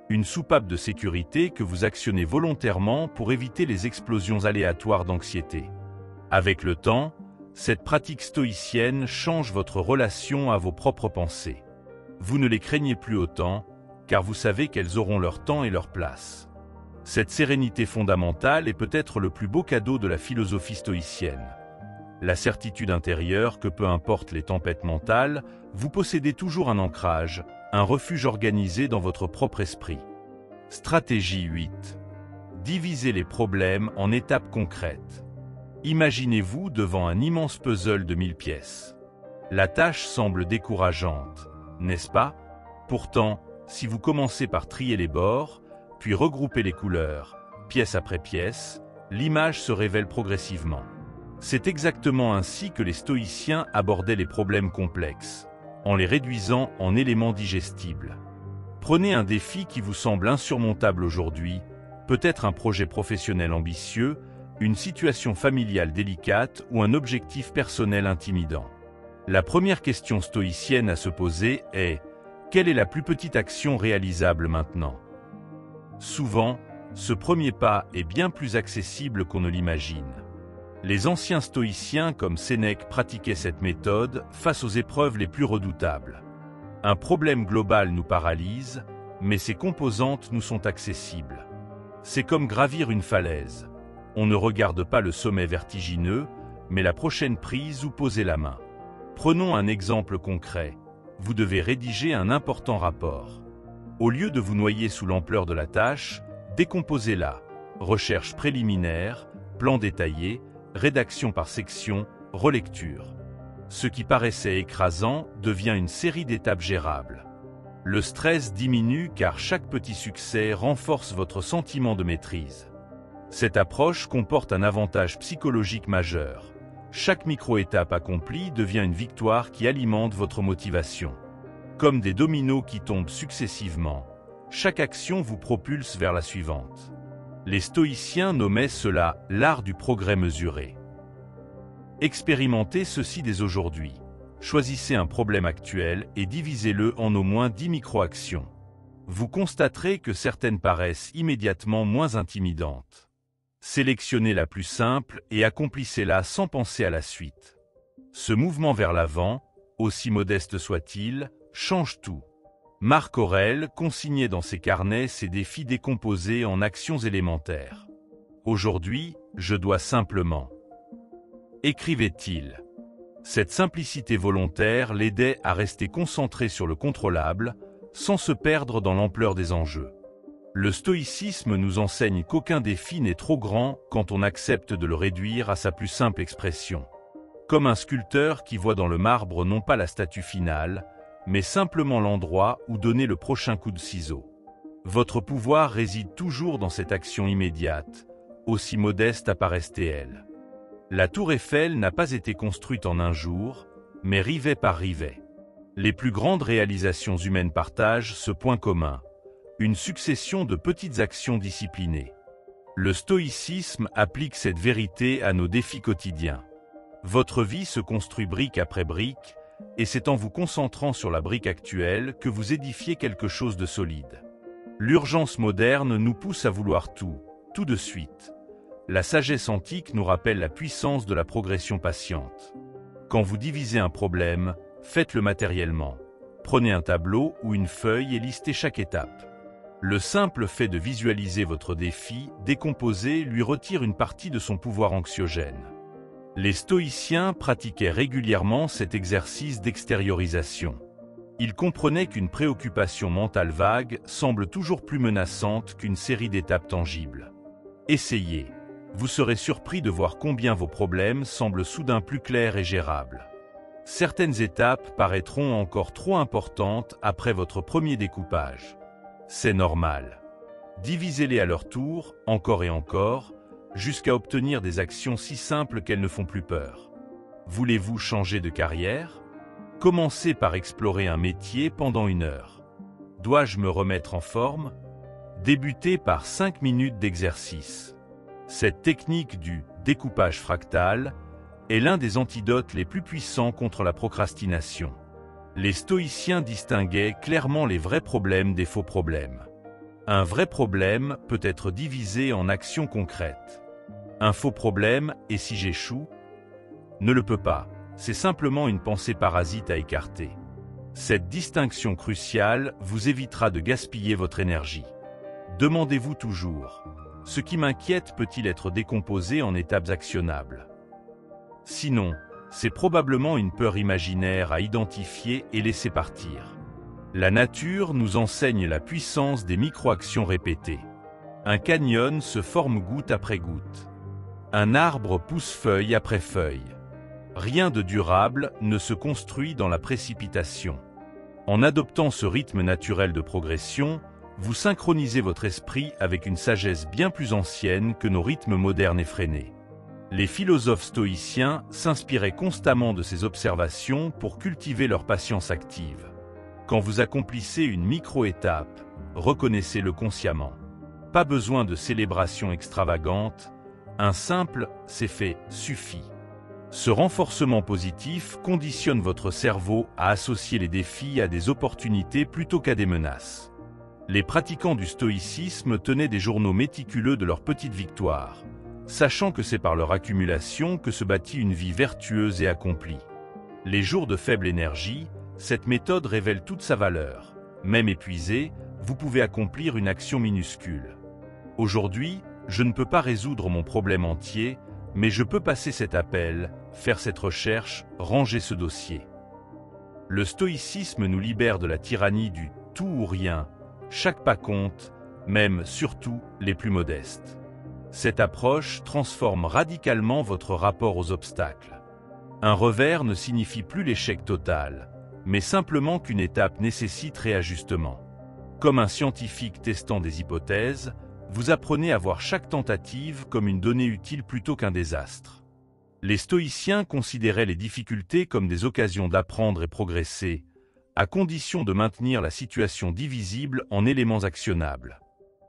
Une soupape de sécurité que vous actionnez volontairement pour éviter les explosions aléatoires d'anxiété. Avec le temps, cette pratique stoïcienne change votre relation à vos propres pensées. Vous ne les craignez plus autant, car vous savez qu'elles auront leur temps et leur place. Cette sérénité fondamentale est peut-être le plus beau cadeau de la philosophie stoïcienne. La certitude intérieure que peu importe les tempêtes mentales, vous possédez toujours un ancrage, un refuge organisé dans votre propre esprit. Stratégie 8. Divisez les problèmes en étapes concrètes. Imaginez-vous devant un immense puzzle de 1000 pièces. La tâche semble décourageante, n'est-ce pas? Pourtant, si vous commencez par trier les bords, puis regrouper les couleurs, pièce après pièce, l'image se révèle progressivement. C'est exactement ainsi que les stoïciens abordaient les problèmes complexes, en les réduisant en éléments digestibles. Prenez un défi qui vous semble insurmontable aujourd'hui, peut-être un projet professionnel ambitieux, une situation familiale délicate ou un objectif personnel intimidant. La première question stoïcienne à se poser est « Quelle est la plus petite action réalisable maintenant ?» Souvent, ce premier pas est bien plus accessible qu'on ne l'imagine. Les anciens stoïciens comme Sénèque pratiquaient cette méthode face aux épreuves les plus redoutables. Un problème global nous paralyse, mais ses composantes nous sont accessibles. C'est comme gravir une falaise. On ne regarde pas le sommet vertigineux, mais la prochaine prise où poser la main. Prenons un exemple concret. Vous devez rédiger un important rapport. Au lieu de vous noyer sous l'ampleur de la tâche, décomposez-la. Recherche préliminaire, plan détaillé, rédaction par section, relecture. Ce qui paraissait écrasant devient une série d'étapes gérables. Le stress diminue car chaque petit succès renforce votre sentiment de maîtrise. Cette approche comporte un avantage psychologique majeur. Chaque micro-étape accomplie devient une victoire qui alimente votre motivation. Comme des dominos qui tombent successivement, chaque action vous propulse vers la suivante. Les stoïciens nommaient cela l'art du progrès mesuré. Expérimentez ceci dès aujourd'hui. Choisissez un problème actuel et divisez-le en au moins 10 micro-actions. Vous constaterez que certaines paraissent immédiatement moins intimidantes. Sélectionnez la plus simple et accomplissez-la sans penser à la suite. Ce mouvement vers l'avant, aussi modeste soit-il, change tout. Marc Aurèle consignait dans ses carnets ses défis décomposés en actions élémentaires. Aujourd'hui, je dois simplement. Écrivait-il. Cette simplicité volontaire l'aidait à rester concentré sur le contrôlable, sans se perdre dans l'ampleur des enjeux. Le stoïcisme nous enseigne qu'aucun défi n'est trop grand quand on accepte de le réduire à sa plus simple expression. Comme un sculpteur qui voit dans le marbre non pas la statue finale, mais simplement l'endroit où donner le prochain coup de ciseau. Votre pouvoir réside toujours dans cette action immédiate, aussi modeste apparaisse-t-elle. La tour Eiffel n'a pas été construite en un jour, mais rivet par rivet. Les plus grandes réalisations humaines partagent ce point commun, une succession de petites actions disciplinées. Le stoïcisme applique cette vérité à nos défis quotidiens. Votre vie se construit brique après brique, et c'est en vous concentrant sur la brique actuelle que vous édifiez quelque chose de solide. L'urgence moderne nous pousse à vouloir tout de suite. La sagesse antique nous rappelle la puissance de la progression patiente. Quand vous divisez un problème, faites-le matériellement. Prenez un tableau ou une feuille et listez chaque étape. Le simple fait de visualiser votre défi décomposé lui retire une partie de son pouvoir anxiogène. Les stoïciens pratiquaient régulièrement cet exercice d'extériorisation. Ils comprenaient qu'une préoccupation mentale vague semble toujours plus menaçante qu'une série d'étapes tangibles. Essayez. Vous serez surpris de voir combien vos problèmes semblent soudain plus clairs et gérables. Certaines étapes paraîtront encore trop importantes après votre premier découpage. C'est normal. Divisez-les à leur tour, encore et encore, jusqu'à obtenir des actions si simples qu'elles ne font plus peur. Voulez-vous changer de carrière? Commencez par explorer un métier pendant 1 heure. Dois-je me remettre en forme? Débutez par 5 minutes d'exercice. Cette technique du découpage fractal est l'un des antidotes les plus puissants contre la procrastination. Les stoïciens distinguaient clairement les vrais problèmes des faux problèmes. Un vrai problème peut être divisé en actions concrètes. Un faux problème, et si j'échoue? Ne le peut pas, c'est simplement une pensée parasite à écarter. Cette distinction cruciale vous évitera de gaspiller votre énergie. Demandez-vous toujours, ce qui m'inquiète peut-il être décomposé en étapes actionnables? Sinon, c'est probablement une peur imaginaire à identifier et laisser partir. La nature nous enseigne la puissance des micro-actions répétées. Un canyon se forme goutte après goutte. Un arbre pousse feuille après feuille. Rien de durable ne se construit dans la précipitation. En adoptant ce rythme naturel de progression, vous synchronisez votre esprit avec une sagesse bien plus ancienne que nos rythmes modernes effrénés. Les philosophes stoïciens s'inspiraient constamment de ces observations pour cultiver leur patience active. Quand vous accomplissez une micro-étape, reconnaissez-le consciemment. Pas besoin de célébration extravagante, un simple « c'est fait » suffit. Ce renforcement positif conditionne votre cerveau à associer les défis à des opportunités plutôt qu'à des menaces. Les pratiquants du stoïcisme tenaient des journaux méticuleux de leurs petites victoires, sachant que c'est par leur accumulation que se bâtit une vie vertueuse et accomplie. Les jours de faible énergie, cette méthode révèle toute sa valeur. Même épuisé, vous pouvez accomplir une action minuscule. Aujourd'hui, je ne peux pas résoudre mon problème entier, mais je peux passer cet appel, faire cette recherche, ranger ce dossier. Le stoïcisme nous libère de la tyrannie du « tout ou rien », chaque pas compte, même, surtout, les plus modestes. Cette approche transforme radicalement votre rapport aux obstacles. Un revers ne signifie plus l'échec total, mais simplement qu'une étape nécessite réajustement. Comme un scientifique testant des hypothèses, vous apprenez à voir chaque tentative comme une donnée utile plutôt qu'un désastre. Les stoïciens considéraient les difficultés comme des occasions d'apprendre et progresser, à condition de maintenir la situation divisible en éléments actionnables.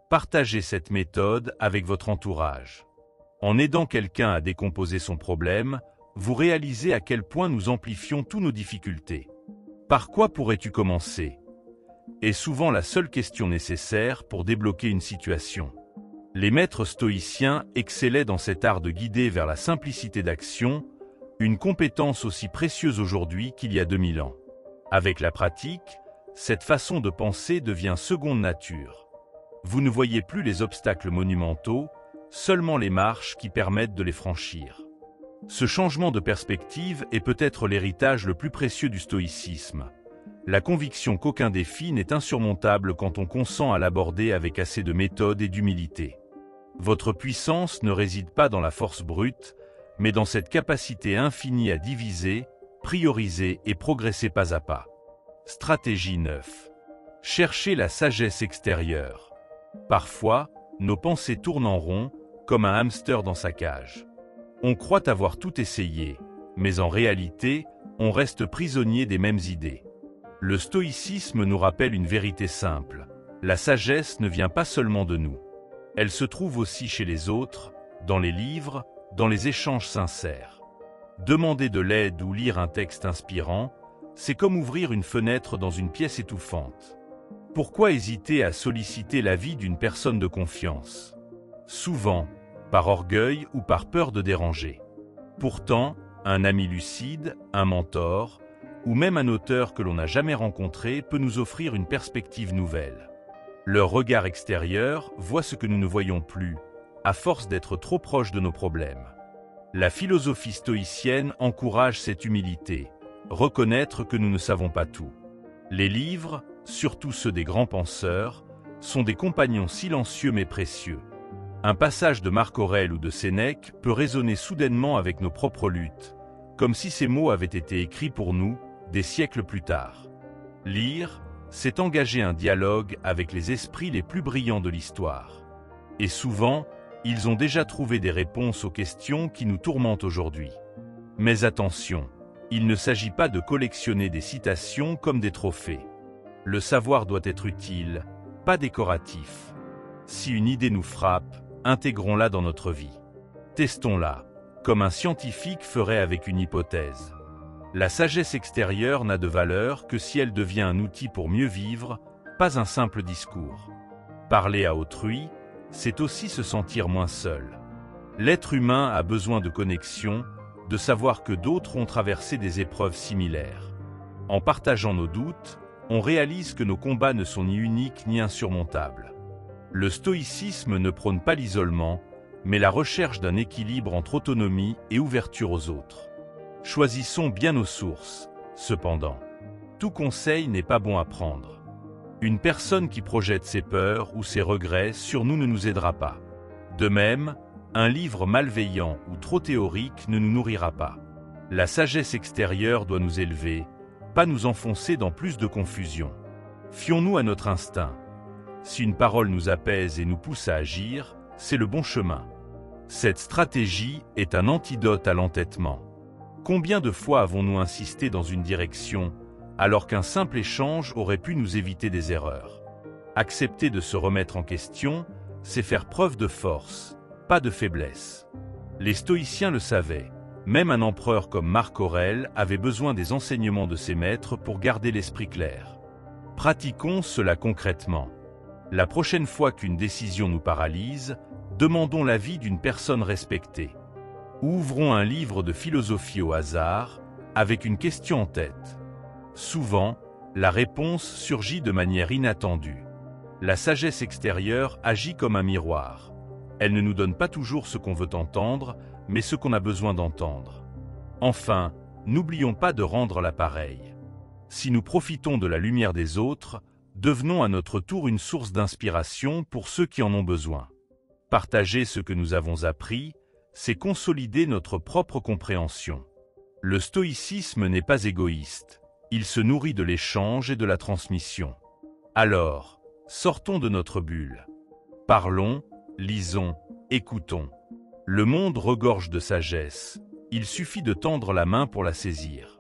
Partagez cette méthode avec votre entourage. En aidant quelqu'un à décomposer son problème, vous réalisez à quel point nous amplifions tous nos difficultés. Par quoi pourrais-tu commencer ? Est souvent la seule question nécessaire pour débloquer une situation. Les maîtres stoïciens excellaient dans cet art de guider vers la simplicité d'action, une compétence aussi précieuse aujourd'hui qu'il y a 2000 ans. Avec la pratique, cette façon de penser devient seconde nature. Vous ne voyez plus les obstacles monumentaux, seulement les marches qui permettent de les franchir. Ce changement de perspective est peut-être l'héritage le plus précieux du stoïcisme. La conviction qu'aucun défi n'est insurmontable quand on consent à l'aborder avec assez de méthode et d'humilité. Votre puissance ne réside pas dans la force brute, mais dans cette capacité infinie à diviser, prioriser et progresser pas à pas. Stratégie 9. Cherchez la sagesse extérieure. Parfois, nos pensées tournent en rond, comme un hamster dans sa cage. On croit avoir tout essayé, mais en réalité, on reste prisonnier des mêmes idées. Le stoïcisme nous rappelle une vérité simple. La sagesse ne vient pas seulement de nous. Elle se trouve aussi chez les autres, dans les livres, dans les échanges sincères. Demander de l'aide ou lire un texte inspirant, c'est comme ouvrir une fenêtre dans une pièce étouffante. Pourquoi hésiter à solliciter l'avis d'une personne de confiance ? Souvent, par orgueil ou par peur de déranger. Pourtant, un ami lucide, un mentor, ou même un auteur que l'on n'a jamais rencontré peut nous offrir une perspective nouvelle. Leur regard extérieur voit ce que nous ne voyons plus, à force d'être trop proches de nos problèmes. La philosophie stoïcienne encourage cette humilité, reconnaître que nous ne savons pas tout. Les livres, surtout ceux des grands penseurs, sont des compagnons silencieux mais précieux. Un passage de Marc Aurèle ou de Sénèque peut résonner soudainement avec nos propres luttes, comme si ces mots avaient été écrits pour nous, des siècles plus tard. Lire, c'est engager un dialogue avec les esprits les plus brillants de l'histoire. Et souvent, ils ont déjà trouvé des réponses aux questions qui nous tourmentent aujourd'hui. Mais attention, il ne s'agit pas de collectionner des citations comme des trophées. Le savoir doit être utile, pas décoratif. Si une idée nous frappe, intégrons-la dans notre vie. Testons-la, comme un scientifique ferait avec une hypothèse. La sagesse extérieure n'a de valeur que si elle devient un outil pour mieux vivre, pas un simple discours. Parler à autrui, c'est aussi se sentir moins seul. L'être humain a besoin de connexion, de savoir que d'autres ont traversé des épreuves similaires. En partageant nos doutes, on réalise que nos combats ne sont ni uniques ni insurmontables. Le stoïcisme ne prône pas l'isolement, mais la recherche d'un équilibre entre autonomie et ouverture aux autres. Choisissons bien nos sources, cependant. Tout conseil n'est pas bon à prendre. Une personne qui projette ses peurs ou ses regrets sur nous ne nous aidera pas. De même, un livre malveillant ou trop théorique ne nous nourrira pas. La sagesse extérieure doit nous élever, pas nous enfoncer dans plus de confusion. Fions-nous à notre instinct. Si une parole nous apaise et nous pousse à agir, c'est le bon chemin. Cette stratégie est un antidote à l'entêtement. Combien de fois avons-nous insisté dans une direction, alors qu'un simple échange aurait pu nous éviter des erreurs? Accepter de se remettre en question, c'est faire preuve de force, pas de faiblesse. Les stoïciens le savaient. Même un empereur comme Marc Aurèle avait besoin des enseignements de ses maîtres pour garder l'esprit clair. Pratiquons cela concrètement. La prochaine fois qu'une décision nous paralyse, demandons l'avis d'une personne respectée. Ouvrons un livre de philosophie au hasard, avec une question en tête. Souvent, la réponse surgit de manière inattendue. La sagesse extérieure agit comme un miroir. Elle ne nous donne pas toujours ce qu'on veut entendre, mais ce qu'on a besoin d'entendre. Enfin, n'oublions pas de rendre l'appareil. Si nous profitons de la lumière des autres, devenons à notre tour une source d'inspiration pour ceux qui en ont besoin. Partager ce que nous avons appris, c'est consolider notre propre compréhension. Le stoïcisme n'est pas égoïste, il se nourrit de l'échange et de la transmission. Alors, sortons de notre bulle. Parlons, lisons, écoutons. Le monde regorge de sagesse, il suffit de tendre la main pour la saisir.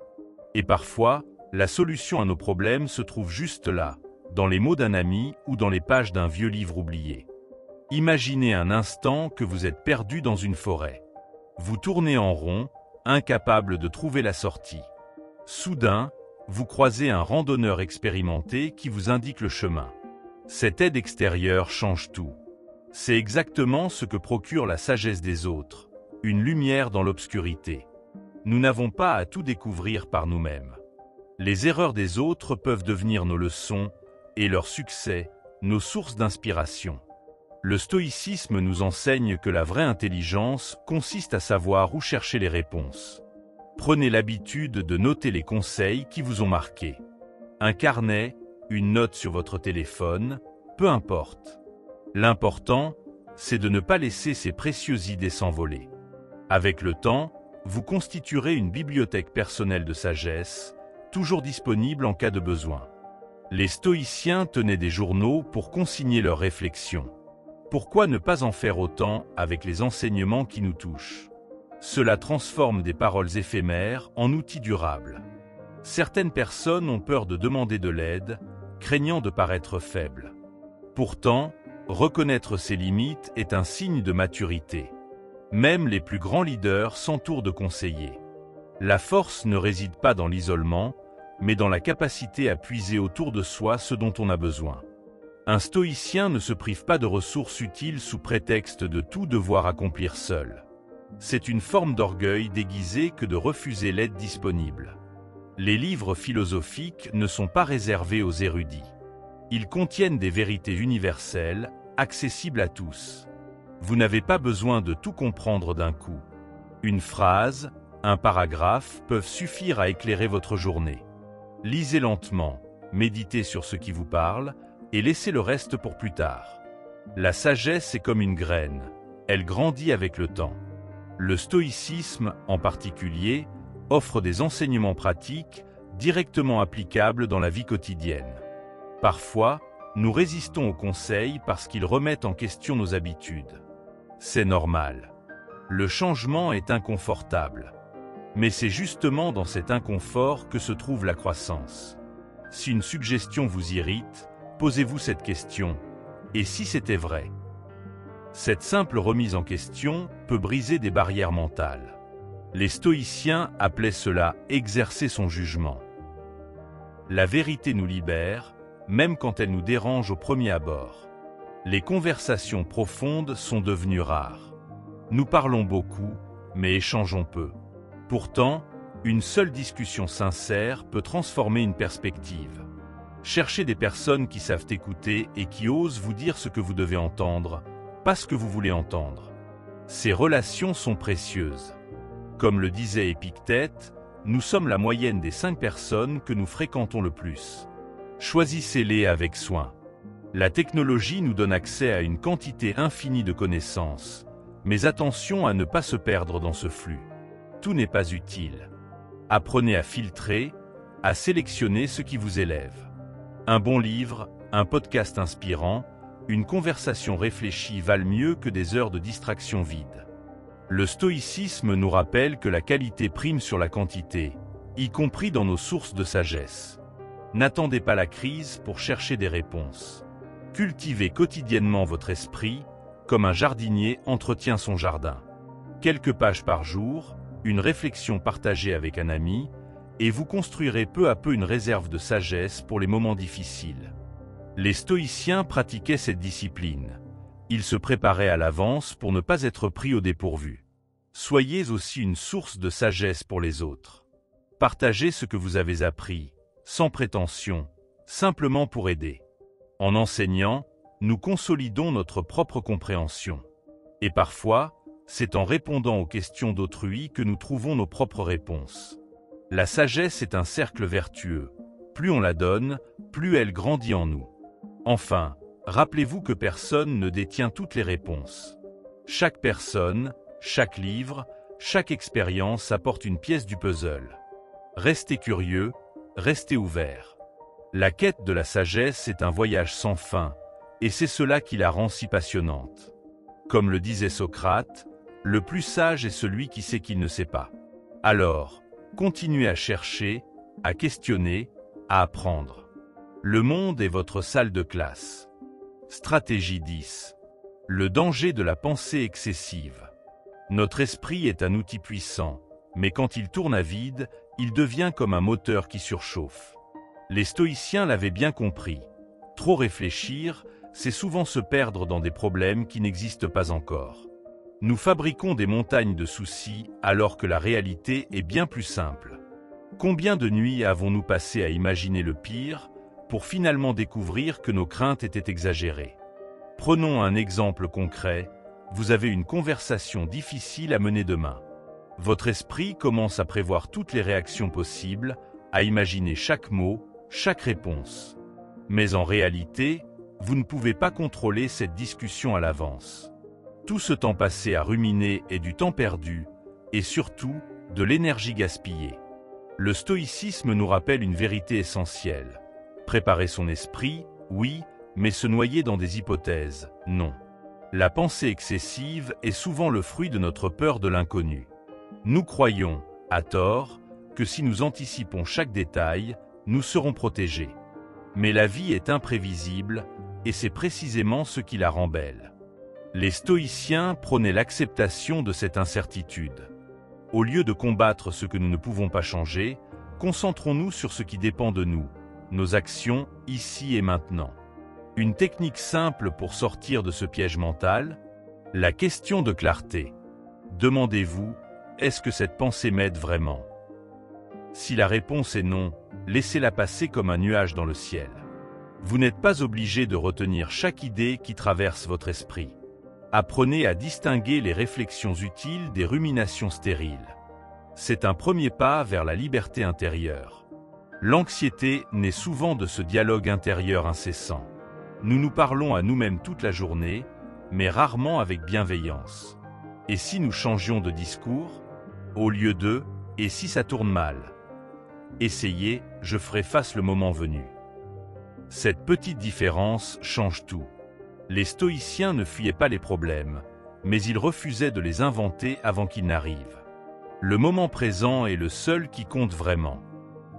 Et parfois, la solution à nos problèmes se trouve juste là, dans les mots d'un ami ou dans les pages d'un vieux livre oublié. Imaginez un instant que vous êtes perdu dans une forêt. Vous tournez en rond, incapable de trouver la sortie. Soudain, vous croisez un randonneur expérimenté qui vous indique le chemin. Cette aide extérieure change tout. C'est exactement ce que procure la sagesse des autres, une lumière dans l'obscurité. Nous n'avons pas à tout découvrir par nous-mêmes. Les erreurs des autres peuvent devenir nos leçons et leur succès, nos sources d'inspiration. Le stoïcisme nous enseigne que la vraie intelligence consiste à savoir où chercher les réponses. Prenez l'habitude de noter les conseils qui vous ont marqué. Un carnet, une note sur votre téléphone, peu importe. L'important, c'est de ne pas laisser ces précieuses idées s'envoler. Avec le temps, vous constituerez une bibliothèque personnelle de sagesse, toujours disponible en cas de besoin. Les stoïciens tenaient des journaux pour consigner leurs réflexions. Pourquoi ne pas en faire autant avec les enseignements qui nous touchent? Cela transforme des paroles éphémères en outils durables. Certaines personnes ont peur de demander de l'aide, craignant de paraître faibles. Pourtant, reconnaître ses limites est un signe de maturité. Même les plus grands leaders s'entourent de conseillers. La force ne réside pas dans l'isolement, mais dans la capacité à puiser autour de soi ce dont on a besoin. Un stoïcien ne se prive pas de ressources utiles sous prétexte de tout devoir accomplir seul. C'est une forme d'orgueil déguisé que de refuser l'aide disponible. Les livres philosophiques ne sont pas réservés aux érudits. Ils contiennent des vérités universelles, accessibles à tous. Vous n'avez pas besoin de tout comprendre d'un coup. Une phrase, un paragraphe peuvent suffire à éclairer votre journée. Lisez lentement, méditez sur ce qui vous parle et laissez le reste pour plus tard. La sagesse est comme une graine, elle grandit avec le temps. Le stoïcisme, en particulier, offre des enseignements pratiques directement applicables dans la vie quotidienne. Parfois, nous résistons aux conseils parce qu'ils remettent en question nos habitudes. C'est normal. Le changement est inconfortable. Mais c'est justement dans cet inconfort que se trouve la croissance. Si une suggestion vous irrite, posez-vous cette question. Et si c'était vrai? Cette simple remise en question peut briser des barrières mentales. Les stoïciens appelaient cela « exercer son jugement ». La vérité nous libère, même quand elle nous dérange au premier abord. Les conversations profondes sont devenues rares. Nous parlons beaucoup, mais échangeons peu. Pourtant, une seule discussion sincère peut transformer une perspective. Cherchez des personnes qui savent écouter et qui osent vous dire ce que vous devez entendre, pas ce que vous voulez entendre. Ces relations sont précieuses. Comme le disait Épictète, nous sommes la moyenne des 5 personnes que nous fréquentons le plus. Choisissez-les avec soin. La technologie nous donne accès à une quantité infinie de connaissances, mais attention à ne pas se perdre dans ce flux. Tout n'est pas utile. Apprenez à filtrer, à sélectionner ce qui vous élève. Un bon livre, un podcast inspirant, une conversation réfléchie valent mieux que des heures de distraction vide. Le stoïcisme nous rappelle que la qualité prime sur la quantité, y compris dans nos sources de sagesse. N'attendez pas la crise pour chercher des réponses. Cultivez quotidiennement votre esprit, comme un jardinier entretient son jardin. Quelques pages par jour, une réflexion partagée avec un ami, et vous construirez peu à peu une réserve de sagesse pour les moments difficiles. Les stoïciens pratiquaient cette discipline. Ils se préparaient à l'avance pour ne pas être pris au dépourvu. Soyez aussi une source de sagesse pour les autres. Partagez ce que vous avez appris, sans prétention, simplement pour aider. En enseignant, nous consolidons notre propre compréhension. Et parfois, c'est en répondant aux questions d'autrui que nous trouvons nos propres réponses. La sagesse est un cercle vertueux. Plus on la donne, plus elle grandit en nous. Enfin, rappelez-vous que personne ne détient toutes les réponses. Chaque personne, chaque livre, chaque expérience apporte une pièce du puzzle. Restez curieux, restez ouvert. La quête de la sagesse est un voyage sans fin, et c'est cela qui la rend si passionnante. Comme le disait Socrate, le plus sage est celui qui sait qu'il ne sait pas. Alors, continuez à chercher, à questionner, à apprendre. Le monde est votre salle de classe. Stratégie 10. Le danger de la pensée excessive. Notre esprit est un outil puissant, mais quand il tourne à vide, il devient comme un moteur qui surchauffe. Les stoïciens l'avaient bien compris. Trop réfléchir, c'est souvent se perdre dans des problèmes qui n'existent pas encore. Nous fabriquons des montagnes de soucis alors que la réalité est bien plus simple. Combien de nuits avons-nous passé à imaginer le pire pour finalement découvrir que nos craintes étaient exagérées? Prenons un exemple concret. Vous avez une conversation difficile à mener demain. Votre esprit commence à prévoir toutes les réactions possibles, à imaginer chaque mot, chaque réponse. Mais en réalité, vous ne pouvez pas contrôler cette discussion à l'avance. Tout ce temps passé à ruminer est du temps perdu, et surtout, de l'énergie gaspillée. Le stoïcisme nous rappelle une vérité essentielle. Préparer son esprit, oui, mais se noyer dans des hypothèses, non. La pensée excessive est souvent le fruit de notre peur de l'inconnu. Nous croyons, à tort, que si nous anticipons chaque détail, nous serons protégés. Mais la vie est imprévisible, et c'est précisément ce qui la rend belle. Les stoïciens prônaient l'acceptation de cette incertitude. Au lieu de combattre ce que nous ne pouvons pas changer, concentrons-nous sur ce qui dépend de nous, nos actions ici et maintenant. Une technique simple pour sortir de ce piège mental, la question de clarté. Demandez-vous, est-ce que cette pensée m'aide vraiment? Si la réponse est non, laissez-la passer comme un nuage dans le ciel. Vous n'êtes pas obligé de retenir chaque idée qui traverse votre esprit. Apprenez à distinguer les réflexions utiles des ruminations stériles. C'est un premier pas vers la liberté intérieure. L'anxiété naît souvent de ce dialogue intérieur incessant. Nous nous parlons à nous-mêmes toute la journée, mais rarement avec bienveillance. Et si nous changions de discours? Au lieu de « et si ça tourne mal ?» Essayez, je ferai face le moment venu. Cette petite différence change tout. Les stoïciens ne fuyaient pas les problèmes, mais ils refusaient de les inventer avant qu'ils n'arrivent. Le moment présent est le seul qui compte vraiment.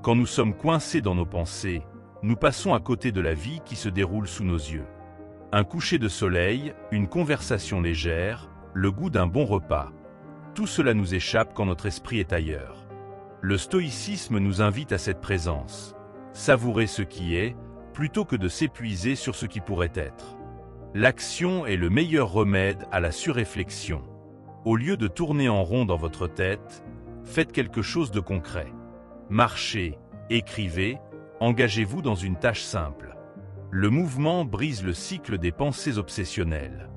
Quand nous sommes coincés dans nos pensées, nous passons à côté de la vie qui se déroule sous nos yeux. Un coucher de soleil, une conversation légère, le goût d'un bon repas. Tout cela nous échappe quand notre esprit est ailleurs. Le stoïcisme nous invite à cette présence. Savourer ce qui est, plutôt que de s'épuiser sur ce qui pourrait être. L'action est le meilleur remède à la surréflexion. Au lieu de tourner en rond dans votre tête, faites quelque chose de concret. Marchez, écrivez, engagez-vous dans une tâche simple. Le mouvement brise le cycle des pensées obsessionnelles.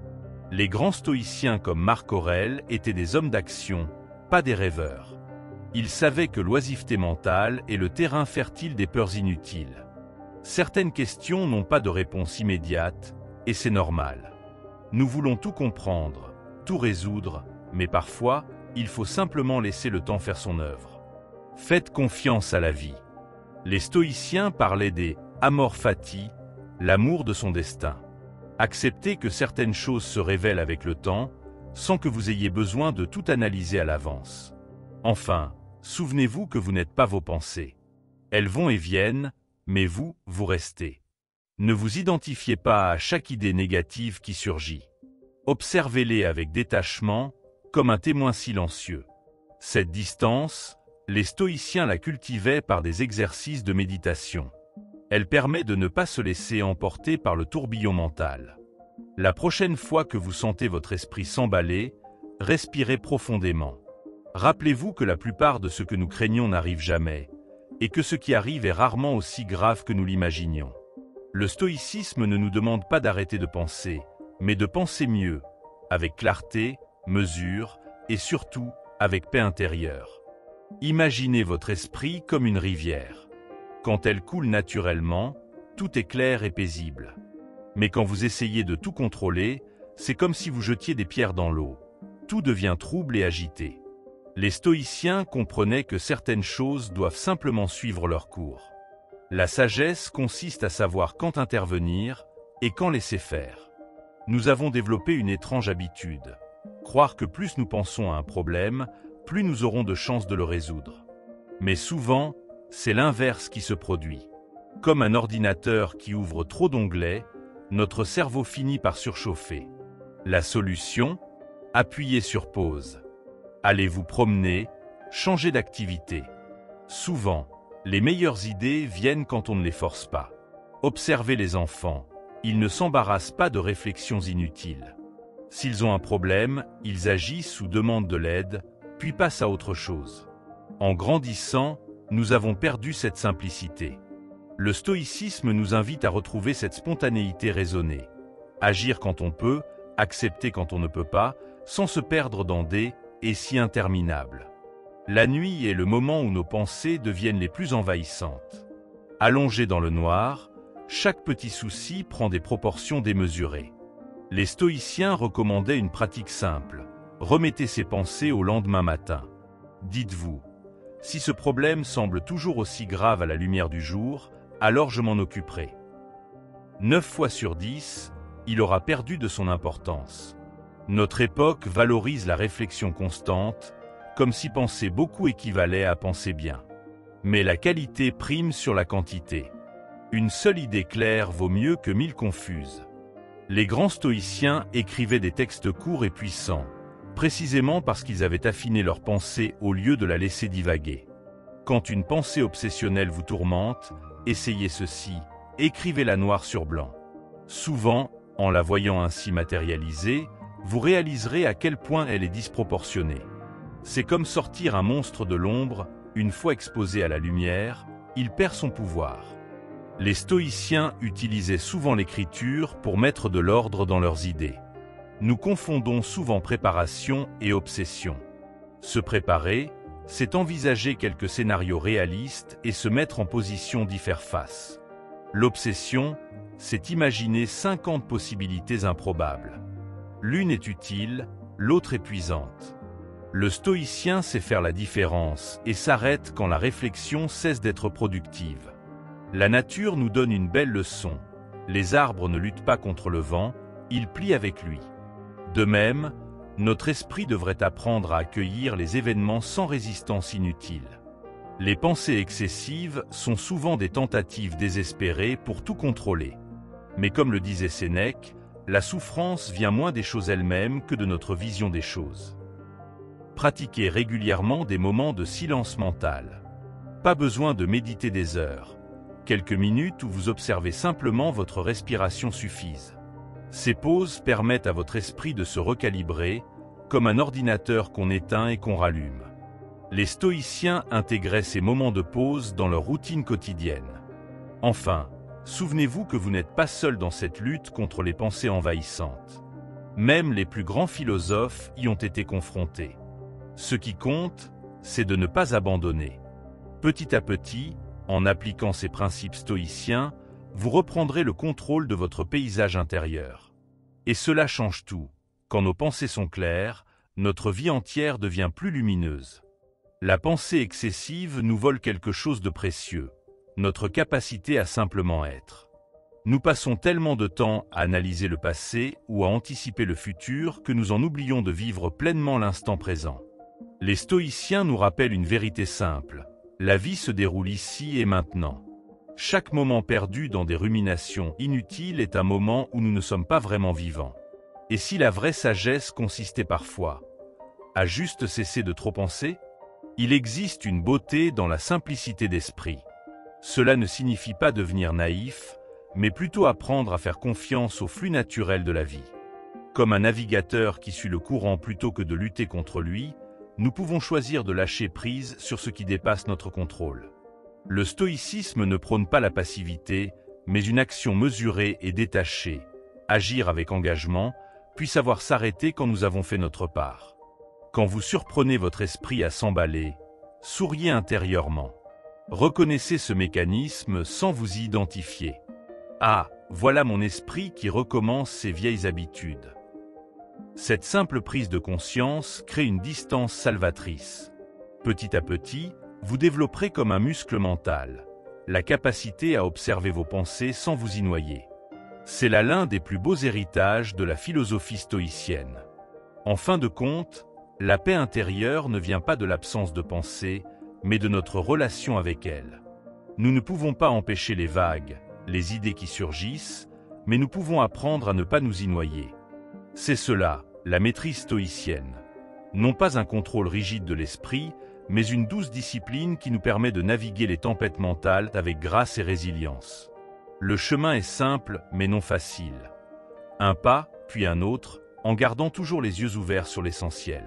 Les grands stoïciens comme Marc Aurèle étaient des hommes d'action, pas des rêveurs. Ils savaient que l'oisiveté mentale est le terrain fertile des peurs inutiles. Certaines questions n'ont pas de réponse immédiate, et c'est normal. Nous voulons tout comprendre, tout résoudre, mais parfois, il faut simplement laisser le temps faire son œuvre. Faites confiance à la vie. Les stoïciens parlaient des amor fati, l'amour de son destin. Acceptez que certaines choses se révèlent avec le temps, sans que vous ayez besoin de tout analyser à l'avance. Enfin, souvenez-vous que vous n'êtes pas vos pensées. Elles vont et viennent, mais vous, vous restez. Ne vous identifiez pas à chaque idée négative qui surgit. Observez-les avec détachement, comme un témoin silencieux. Cette distance, les stoïciens la cultivaient par des exercices de méditation. Elle permet de ne pas se laisser emporter par le tourbillon mental. La prochaine fois que vous sentez votre esprit s'emballer, respirez profondément. Rappelez-vous que la plupart de ce que nous craignons n'arrive jamais, et que ce qui arrive est rarement aussi grave que nous l'imaginions. Le stoïcisme ne nous demande pas d'arrêter de penser, mais de penser mieux, avec clarté, mesure, et surtout, avec paix intérieure. Imaginez votre esprit comme une rivière. Quand elle coule naturellement, tout est clair et paisible. Mais quand vous essayez de tout contrôler, c'est comme si vous jetiez des pierres dans l'eau. Tout devient trouble et agité. Les stoïciens comprenaient que certaines choses doivent simplement suivre leur cours. La sagesse consiste à savoir quand intervenir et quand laisser faire. Nous avons développé une étrange habitude. Croire que plus nous pensons à un problème, plus nous aurons de chances de le résoudre. Mais souvent, c'est l'inverse qui se produit. Comme un ordinateur qui ouvre trop d'onglets, notre cerveau finit par surchauffer. La solution ? Appuyez sur pause. Allez vous promener, changez d'activité. Souvent, les meilleures idées viennent quand on ne les force pas. Observez les enfants, ils ne s'embarrassent pas de réflexions inutiles. S'ils ont un problème, ils agissent ou demandent de l'aide, puis passent à autre chose. En grandissant, nous avons perdu cette simplicité. Le stoïcisme nous invite à retrouver cette spontanéité raisonnée. Agir quand on peut, accepter quand on ne peut pas, sans se perdre dans des « et si interminables ». La nuit est le moment où nos pensées deviennent les plus envahissantes. Allongés dans le noir, chaque petit souci prend des proportions démesurées. Les stoïciens recommandaient une pratique simple. Remettez ces pensées au lendemain matin. Dites-vous, si ce problème semble toujours aussi grave à la lumière du jour, alors je m'en occuperai. 9 fois sur 10, il aura perdu de son importance. Notre époque valorise la réflexion constante, comme si penser beaucoup équivalait à penser bien. Mais la qualité prime sur la quantité. Une seule idée claire vaut mieux que 1000 confuses. Les grands stoïciens écrivaient des textes courts et puissants, précisément parce qu'ils avaient affiné leur pensée au lieu de la laisser divaguer. Quand une pensée obsessionnelle vous tourmente, essayez ceci, écrivez-la noir sur blanc. Souvent, en la voyant ainsi matérialisée, vous réaliserez à quel point elle est disproportionnée. C'est comme sortir un monstre de l'ombre, une fois exposé à la lumière, il perd son pouvoir. Les stoïciens utilisaient souvent l'écriture pour mettre de l'ordre dans leurs idées. Nous confondons souvent préparation et obsession. Se préparer, c'est envisager quelques scénarios réalistes et se mettre en position d'y faire face. L'obsession, c'est imaginer 50 possibilités improbables. L'une est utile, l'autre épuisante. Le stoïcien sait faire la différence et s'arrête quand la réflexion cesse d'être productive. La nature nous donne une belle leçon. Les arbres ne luttent pas contre le vent, ils plient avec lui. De même, notre esprit devrait apprendre à accueillir les événements sans résistance inutile. Les pensées excessives sont souvent des tentatives désespérées pour tout contrôler. Mais comme le disait Sénèque, la souffrance vient moins des choses elles-mêmes que de notre vision des choses. Pratiquez régulièrement des moments de silence mental. Pas besoin de méditer des heures. Quelques minutes où vous observez simplement votre respiration suffisent. Ces pauses permettent à votre esprit de se recalibrer, comme un ordinateur qu'on éteint et qu'on rallume. Les stoïciens intégraient ces moments de pause dans leur routine quotidienne. Enfin, souvenez-vous que vous n'êtes pas seul dans cette lutte contre les pensées envahissantes. Même les plus grands philosophes y ont été confrontés. Ce qui compte, c'est de ne pas abandonner. Petit à petit, en appliquant ces principes stoïciens, vous reprendrez le contrôle de votre paysage intérieur. Et cela change tout. Quand nos pensées sont claires, notre vie entière devient plus lumineuse. La pensée excessive nous vole quelque chose de précieux, notre capacité à simplement être. Nous passons tellement de temps à analyser le passé ou à anticiper le futur que nous en oublions de vivre pleinement l'instant présent. Les stoïciens nous rappellent une vérité simple. La vie se déroule ici et maintenant. Chaque moment perdu dans des ruminations inutiles est un moment où nous ne sommes pas vraiment vivants. Et si la vraie sagesse consistait parfois à juste cesser de trop penser? Il existe une beauté dans la simplicité d'esprit. Cela ne signifie pas devenir naïf, mais plutôt apprendre à faire confiance au flux naturel de la vie. Comme un navigateur qui suit le courant plutôt que de lutter contre lui, nous pouvons choisir de lâcher prise sur ce qui dépasse notre contrôle. Le stoïcisme ne prône pas la passivité, mais une action mesurée et détachée, agir avec engagement, puis savoir s'arrêter quand nous avons fait notre part. Quand vous surprenez votre esprit à s'emballer, souriez intérieurement. Reconnaissez ce mécanisme sans vous y identifier. Ah, voilà mon esprit qui recommence ses vieilles habitudes. Cette simple prise de conscience crée une distance salvatrice. Petit à petit, vous développerez comme un muscle mental, la capacité à observer vos pensées sans vous y noyer. C'est là l'un des plus beaux héritages de la philosophie stoïcienne. En fin de compte, la paix intérieure ne vient pas de l'absence de pensée, mais de notre relation avec elle. Nous ne pouvons pas empêcher les vagues, les idées qui surgissent, mais nous pouvons apprendre à ne pas nous y noyer. C'est cela, la maîtrise stoïcienne. Non pas un contrôle rigide de l'esprit, mais une douce discipline qui nous permet de naviguer les tempêtes mentales avec grâce et résilience. Le chemin est simple, mais non facile. Un pas, puis un autre, en gardant toujours les yeux ouverts sur l'essentiel.